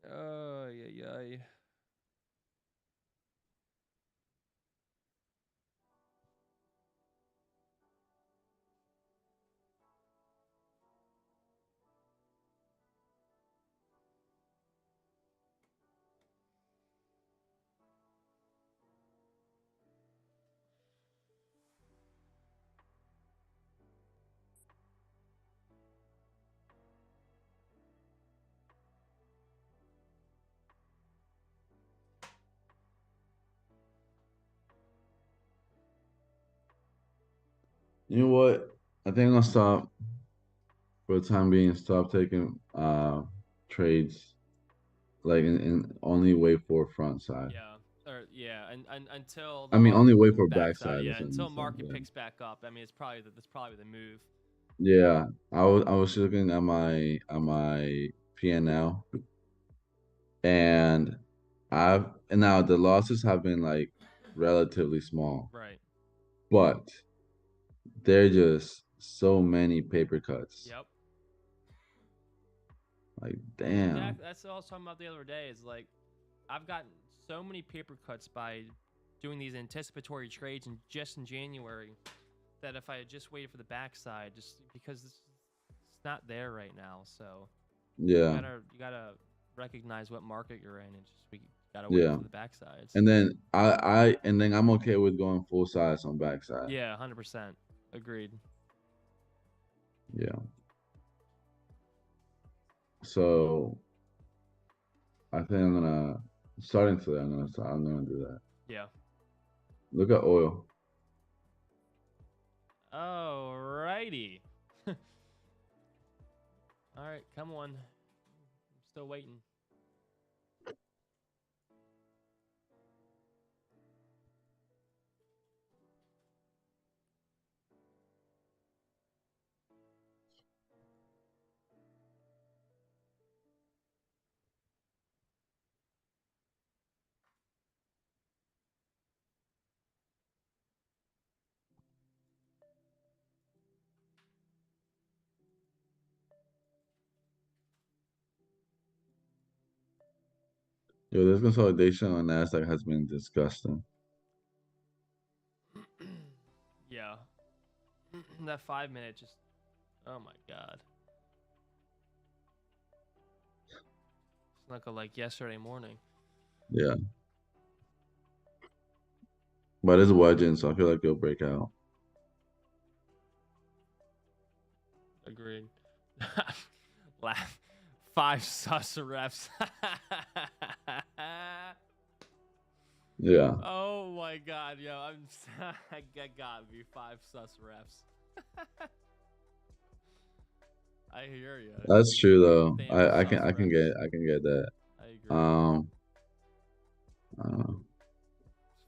Oh yeah, yeah. You know what? I think I'm gonna stop for the time being. Stop taking trades like in only wait for front side. Yeah, or yeah, and until I the mean, only market wait for backside, backside. yeah, That's what I'm until saying. market picks back up. I mean, that's probably the move. Yeah, I was looking at my PNL, and and now the losses have been like relatively small, Right. but they're just so many paper cuts. Yep. Like damn. Exactly. That's what I was talking about the other day. Is like I've gotten so many paper cuts by doing these anticipatory trades in January that if I had just waited for the backside, just because it's not there right now, so Yeah, you gotta recognize what market you're in and just we gotta wait yeah. for the backsides. And then and then I'm okay with going full size on backside. Yeah, 100%. Agreed. Yeah. So I think I'm gonna starting today. I'm gonna do that. Yeah. Look at oil. Alrighty. All right, come on. I'm still waiting. Yo, this consolidation on NASDAQ has been disgusting. Yeah. That 5 minute just, oh my god. It's like yesterday morning. Yeah. but it's wedging, so I feel like it'll break out. Agreed. Laugh. 5 sus refs. Yeah, Oh my god, yo, I gotta be 5 sus refs. I hear you. that's true though. Damn sus refs. I can get that. I agree. Um, uh,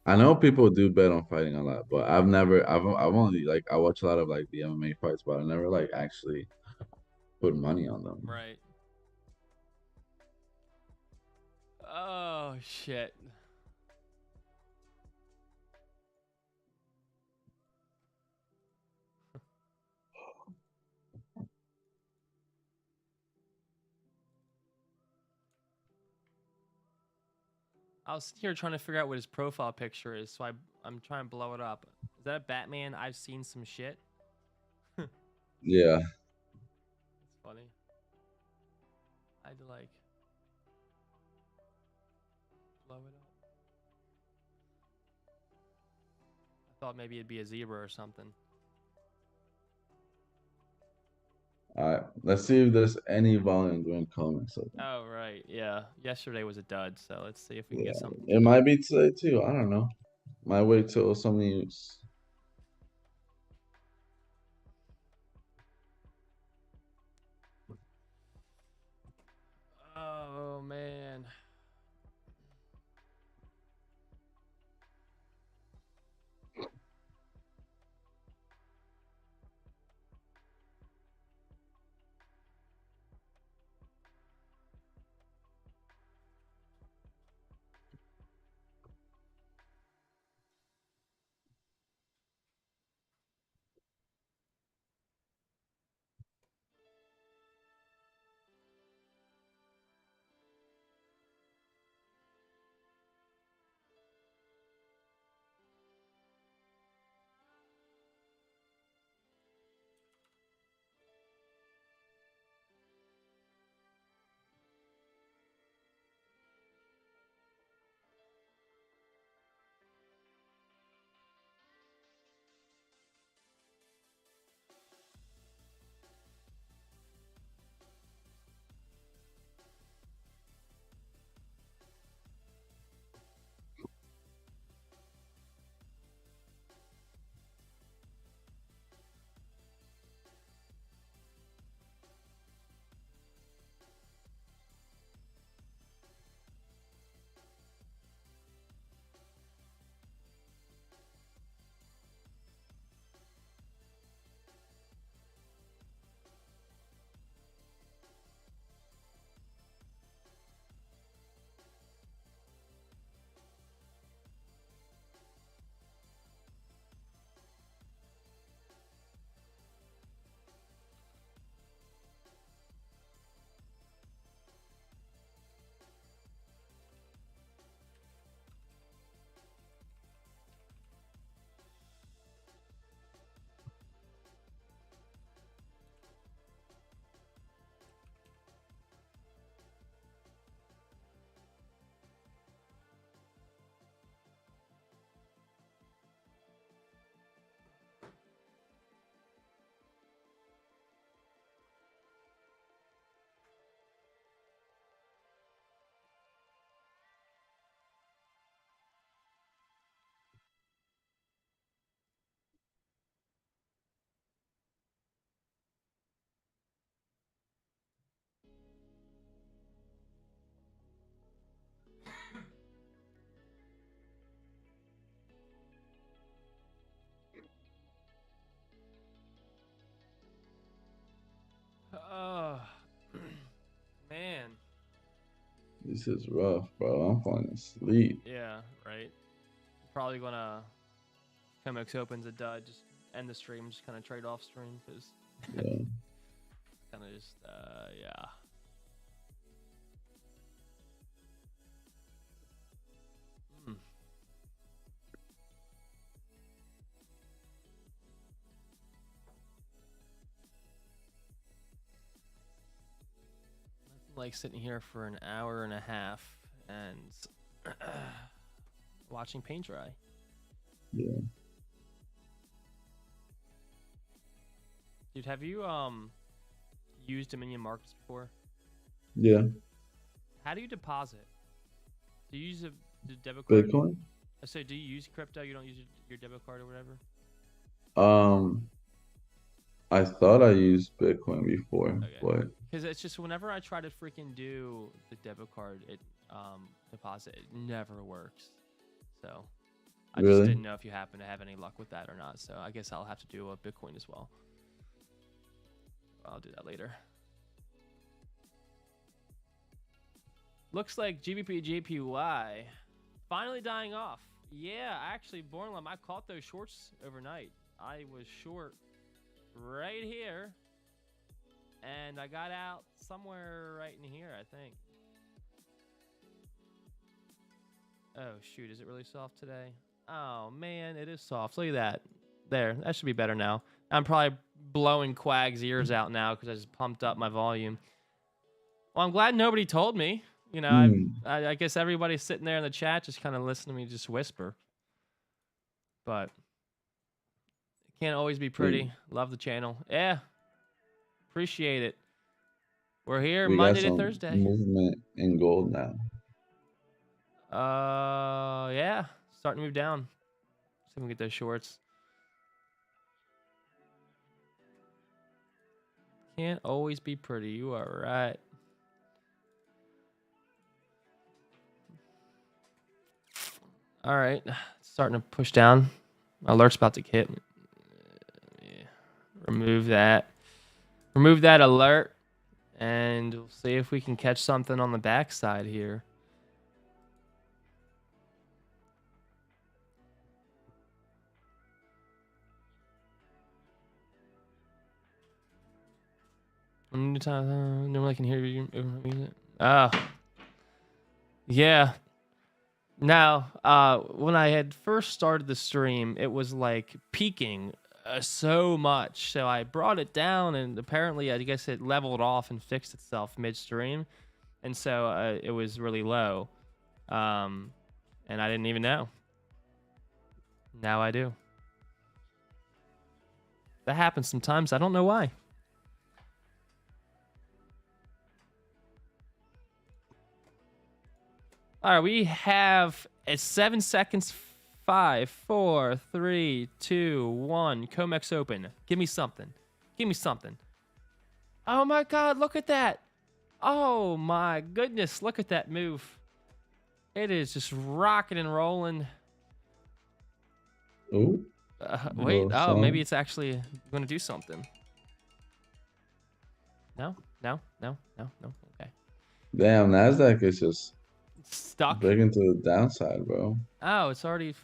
I know people do bet on fighting a lot, but I've only like I watch a lot of like the MMA fights, but I never like actually put money on them. Right. Oh shit. I was sitting here trying to figure out what his profile picture is, so I'm trying to blow it up. Is that a Batman? I've seen some shit. Yeah, That's funny. I had to like blow it up. I thought maybe it'd be a zebra or something. all right. Let's see if there's any volume during comments. Oh right, yeah. Yesterday was a dud, so let's see if we can Yeah, get something it today. might be today too. I don't know. Might wait till some news. Oh man. Oh man. This is rough, bro. I'm falling asleep. Yeah, right. Probably gonna Comex opens a dud, just end the stream, just kind of trade off stream because Yeah. kind of just yeah. Hmm. Nothing like sitting here for an hour and a half and watching paint dry. Yeah. Dude, have you used Dominion Markets before? Yeah. How do you deposit? Do you use the debit card? Bitcoin. So do you use crypto? You don't use your debit card or whatever? I thought I used Bitcoin before, Okay. but Because it's just whenever I try to freaking do the debit card deposit, it never works. So I just really, didn't know if you happen to have any luck with that or not. So I guess I'll have to do a Bitcoin as well. I'll do that later. Looks like GBP JPY finally dying off. Yeah, actually, Bornlum, I caught those shorts overnight. I was short right here, and I got out somewhere right in here, I think. Oh, shoot, is it really soft today? Oh, man, it is soft. Look at that. There, that should be better now. I'm probably blowing Quag's ears out now because I just pumped up my volume. Well, I'm glad nobody told me. You know, I guess everybody's sitting there in the chat just kind of listening to me just whisper. But it can't always be pretty. Love the channel. Yeah. Appreciate it. We're here we Monday got to some Thursday. movement in gold now. Yeah. Starting to move down. See if we can get those shorts. Can't always be pretty. You are right. All right. Starting to push down. Alert's about to hit. Yeah. Remove that. Remove that alert. And we'll see if we can catch something on the backside here. Normally I can hear you. Oh. Yeah. Now, when I had first started the stream, it was like peaking so much. So I brought it down, and apparently, I guess it leveled off and fixed itself midstream. And so it was really low. And I didn't even know. Now I do. That happens sometimes. I don't know why. All right, we have 7 seconds. 5, 4, 3, 2, 1. Comex open. Give me something. Give me something. Oh my God, look at that. Oh my goodness, look at that move. It is just rocking and rolling. Ooh. Wait, oh, maybe it's actually going to do something. No. Okay. Damn, NASDAQ is just stuck. breaking to the downside, bro. Oh, it's already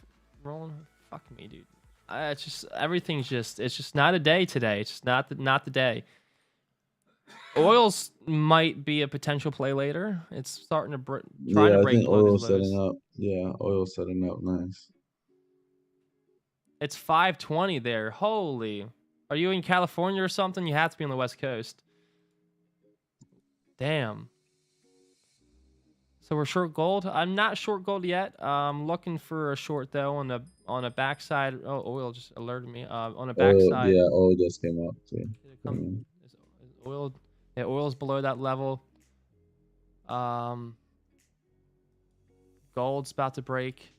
rolling. Fuck me, dude. It's just everything's just. It's just not a day today. It's just not the day. Oils might be a potential play later. It's starting to trying to break I think below oil's these lows. setting up. Yeah, oil's setting up nice. It's 5:20 there. Holy. Are you in California or something? You have to be on the West Coast. Damn. So we're short gold. I'm not short gold yet. I'm looking for a short though on a backside. Oh, oil just alerted me. On a backside. Yeah, oil just came up too. Is oil? Yeah, oil's below that level. Gold's about to break.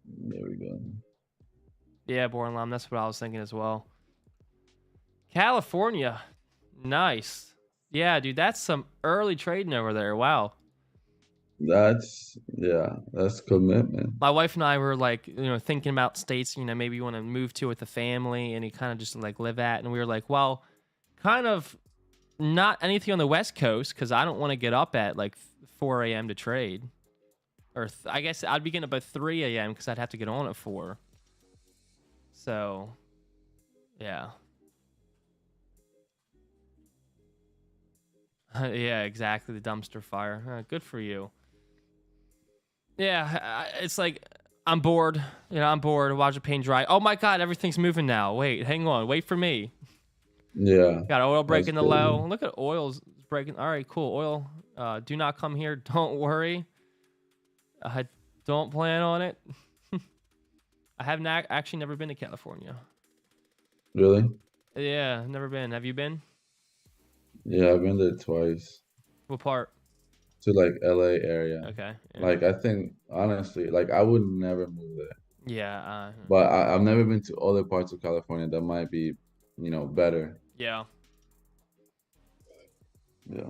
There we go. Yeah, Born Lam. That's what I was thinking as well. California, nice. Yeah, dude, that's some early trading over there. Wow. That's commitment. My wife and I were like, thinking about states, maybe you want to move to with the family and you kind of just like live at. And we were like, well, kind of not anything on the West Coast because I don't want to get up at like 4 a.m. to trade. Or I guess I'd be getting up at 3 a.m. because I'd have to get on at 4. So, yeah. Yeah, exactly. The dumpster fire. Good for you. Yeah, it's like I'm bored. I'm bored. Watch it paint dry. Oh my God, everything's moving now. Wait, hang on. Wait for me. Yeah. Got oil breaking the low. Look at oil's breaking. All right, cool. Oil, do not come here. Don't worry. I don't plan on it. I have not actually never been to California. Really? Yeah, never been. Have you been? Yeah, I've been there twice What part? to like LA area. Okay. Yeah. Like I think honestly, like I would never move there. Yeah. But I've never been to other parts of California that might be, better. Yeah. Yeah.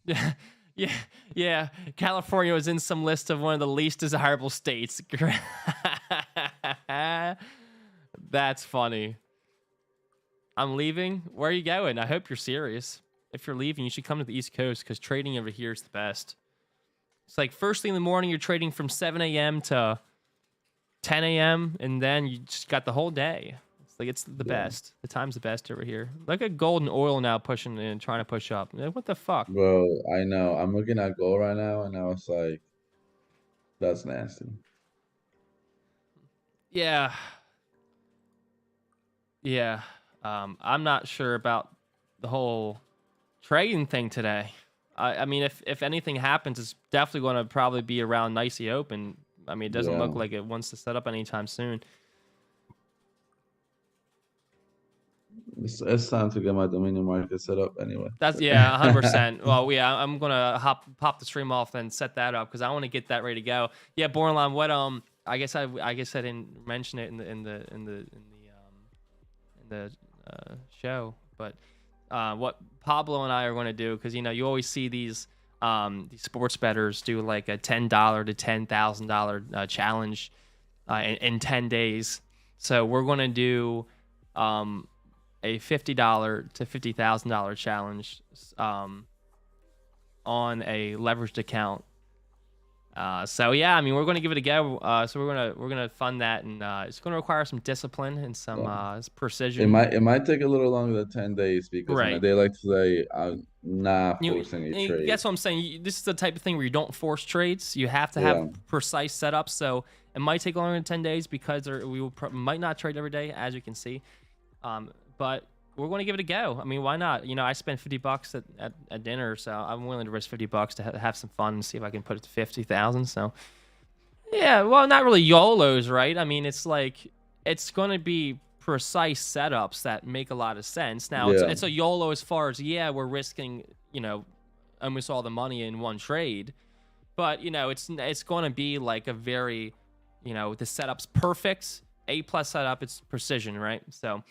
Yeah. Yeah. Yeah. California was in some list of one of the least desirable states. That's funny. I'm leaving. Where are you going? I hope you're serious. If you're leaving, you should come to the East Coast because trading over here is the best. It's like first thing in the morning, you're trading from 7 a.m. to 10 a.m. and then you just got the whole day. It's like it's the best. The time's the best over here. Look at gold and oil now pushing and trying to push up. Like, what the fuck? Bro, I know. I'm looking at gold right now and I was like, that's nasty. Yeah. Yeah. I'm not sure about the whole trading thing today. I mean, if anything happens, it's definitely going to probably be around nicey open. I mean, it doesn't look like it wants to set up anytime soon. It's time to get my Dominion market set up anyway. That's 100%. Well, yeah, I'm gonna pop the stream off and set that up because I want to get that ready to go. Yeah, Borderline. What I guess I didn't mention it in the show, but what Pablo and I are going to do, because you always see these sports bettors do like a $10 to $10,000 challenge in 10 days. So we're going to do a $50 to $50,000 challenge on a leveraged account. So yeah, I mean, we're going to give it a go. So we're gonna fund that, and it's going to require some discipline and some precision. It might take a little longer than 10 days because Right. they like to say I'm not forcing a trade. That's what I'm saying. This is the type of thing where you don't force trades. You have to have precise setups. So it might take longer than 10 days because we might not trade every day, as you can see. But we're going to give it a go. I mean, why not? I spent $50 at dinner, so I'm willing to risk $50 to have some fun and see if I can put it to 50,000. So, yeah, well, not really YOLOs, right? I mean, it's like it's going to be precise setups that make a lot of sense. Now, it's a YOLO as far as we're risking almost all the money in one trade, but it's going to be like a very the setup's perfect, A+ setup. It's precision, right? So.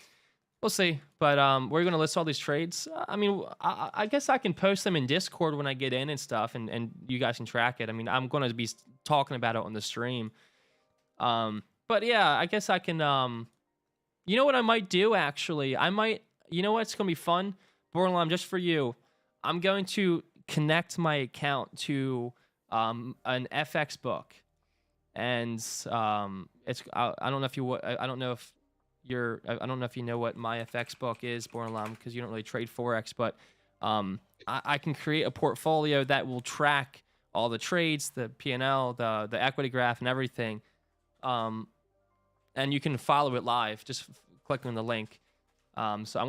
We'll see, but we're gonna list all these trades. I mean, I guess I can post them in Discord when I get in and stuff, and you guys can track it. I mean, I'm gonna be talking about it on the stream. But yeah, I guess I can. You know what I might do actually? I might. You know what's gonna be fun, Borderline, just for you. I'm going to connect my account to an FX book, and it's. I don't know if you. I don't know if. I don't know if you know what my FX book is, Borderline, because you don't really trade Forex, but I can create a portfolio that will track all the trades, the P&L, the equity graph, and everything. And you can follow it live. Just click on the link. So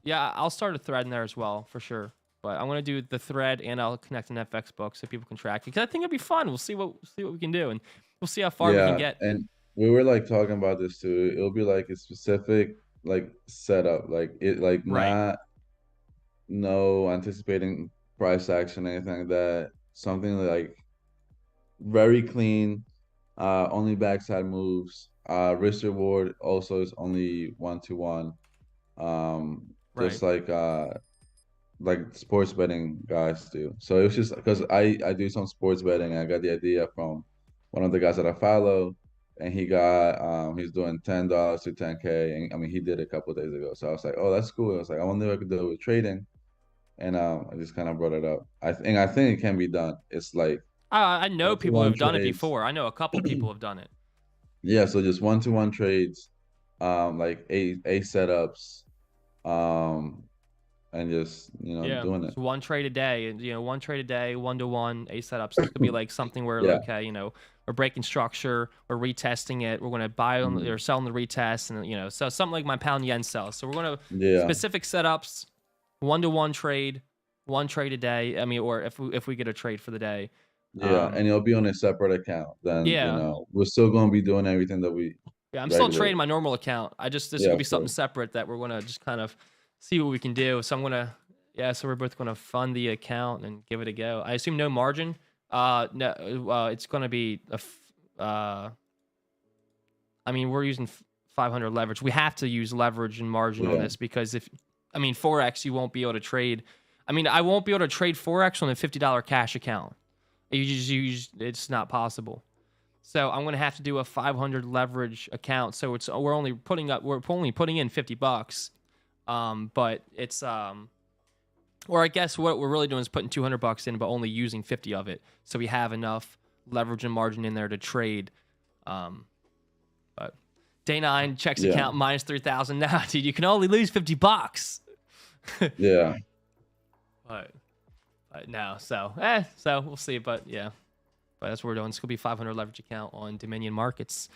I'll start a thread in there as well for sure. But I'm gonna do the thread and I'll connect an FX book so people can track it. Because I think it'll be fun. We'll see what we can do, and we'll see how far we can get. And we were like talking about this too. It'll be like a specific like setup, like it like not no anticipating price action, anything like that. Something like very clean, only backside moves. Risk reward also is only 1-to-1. Just like sports betting guys do. So it was just because I do some sports betting. I got the idea from one of the guys that I follow. And he got he's doing $10 to 10K, and I mean he did it a couple of days ago. So I was like, oh, that's cool. I was like, I wonder if I could do it with trading, and I just kind of brought it up. I think it can be done. It's like I know people have done it before. I know a couple people have done it. Yeah, so just 1-to-1 trades, like a setups, and just doing it. So one trade a day, and 1-to-1, A setups. This could be like something where okay, we're breaking structure, we're retesting it, we're going to buy on or sell on the retest, and so something like my pound yen sell. So we're going to specific setups, 1-to-1 trade, one trade a day. I mean, or if we get a trade for the day, Yeah, and it'll be on a separate account. Then, Yeah. we're still going to be doing everything that we Yeah, I'm still regular. trading my normal account. This is Yeah, gonna be of something course. separate that we're gonna just kind of see what we can do. So I'm gonna, yeah, so we're both gonna fund the account and give it a go. I assume no margin. No, it's gonna be I mean, we're using 500 leverage. We have to use leverage and margin on Yeah. this because Forex, you won't be able to trade. I won't be able to trade Forex on a $50 cash account. It's not possible. So I'm gonna have to do a 500 leverage account. So we're only putting in $50. But it's or I guess what we're really doing is putting $200 in, but only using 50 of it. So we have enough leverage and margin in there to trade. But day 9 checks account minus 3,000. Now, dude, you can only lose $50. Yeah. But no, so we'll see. But yeah. But that's what we're doing. It's going to be 500 leverage account on Dominion Markets.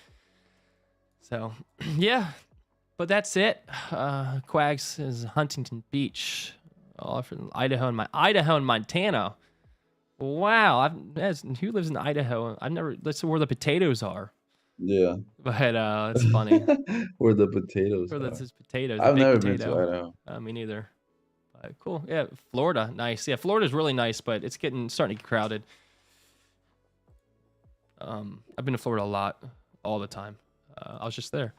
So, yeah. But that's it. Quags is Huntington Beach. Idaho and Montana. Wow. Who lives in Idaho? That's where the potatoes are. Yeah. But it's funny. Where the potatoes Where are. there's potatoes. I've never been to Idaho. Me neither. Cool. Yeah. Florida. Nice. Yeah. Florida's really nice, but it's starting to get crowded. I've been to Florida a lot, all the time. I was just there.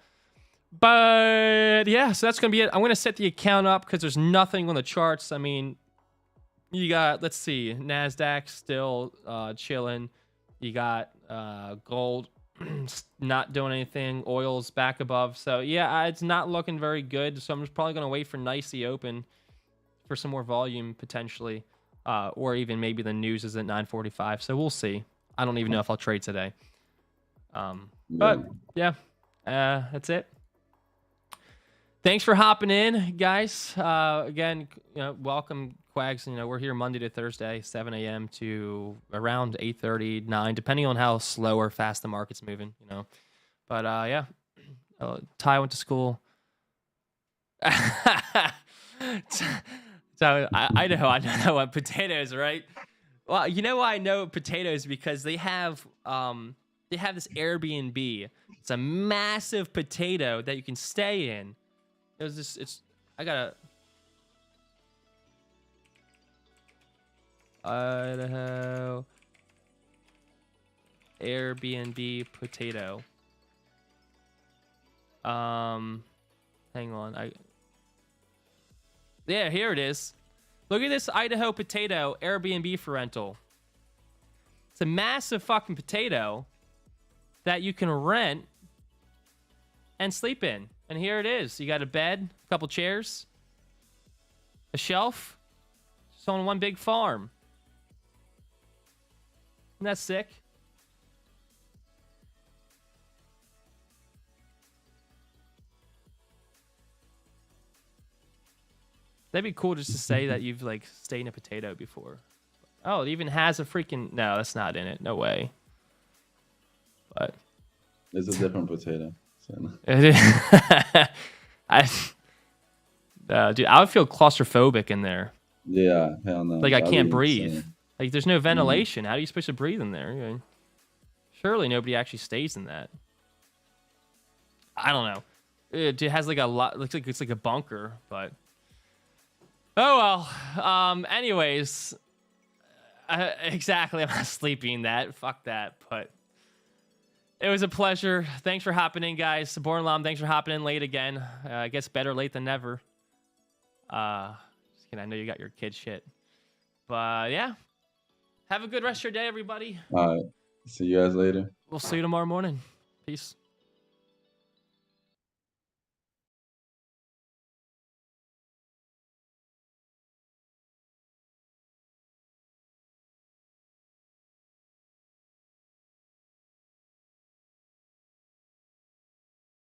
But yeah, so that's going to be it. I'm going to set the account up because there's nothing on the charts. I mean, you got, let's see, NASDAQ still chilling. You got gold not doing anything. Oil's back above. So yeah, it's not looking very good. So I'm just probably going to wait for nicely open for some more volume potentially. Or even maybe the news is at 9:45. So we'll see. I don't even know if I'll trade today. But yeah, that's it. Thanks for hopping in, guys. Again, welcome, Quags. We're here Monday to Thursday, 7 a.m. to around 8:30, 9, depending on how slow or fast the market's moving. But yeah, Ty went to school. So Idaho, I know what potatoes, right? Well, you know why I know potatoes? Because they have this Airbnb. It's a massive potato that you can stay in. I gotta Idaho Airbnb potato. Hang on. Yeah, here it is. Look at this Idaho potato Airbnb for rental. It's a massive fucking potato that you can rent and sleep in. And here it is. You got a bed, a couple chairs, a shelf. It's on one big farm. Isn't that sick? That'd be cool just to say that you've stayed in a potato before. Oh, it even has a freaking... No, that's not in it. No way. But it's a different potato. So. Dude, I would feel claustrophobic in there. Yeah, hell no. I can't breathe. There's no ventilation. How are you supposed to breathe in there? Surely nobody actually stays in that. I don't know. It has a lot... Looks like it's like a bunker, but... Oh, well. Anyways. Exactly. I'm not sleeping in that. Fuck that. But it was a pleasure. Thanks for hopping in, guys. Born Lam, thanks for hopping in late again. I guess better late than never. Just kidding. I know you got your kid shit. But yeah. Have a good rest of your day, everybody. All right. See you guys later. We'll see you tomorrow morning. Peace.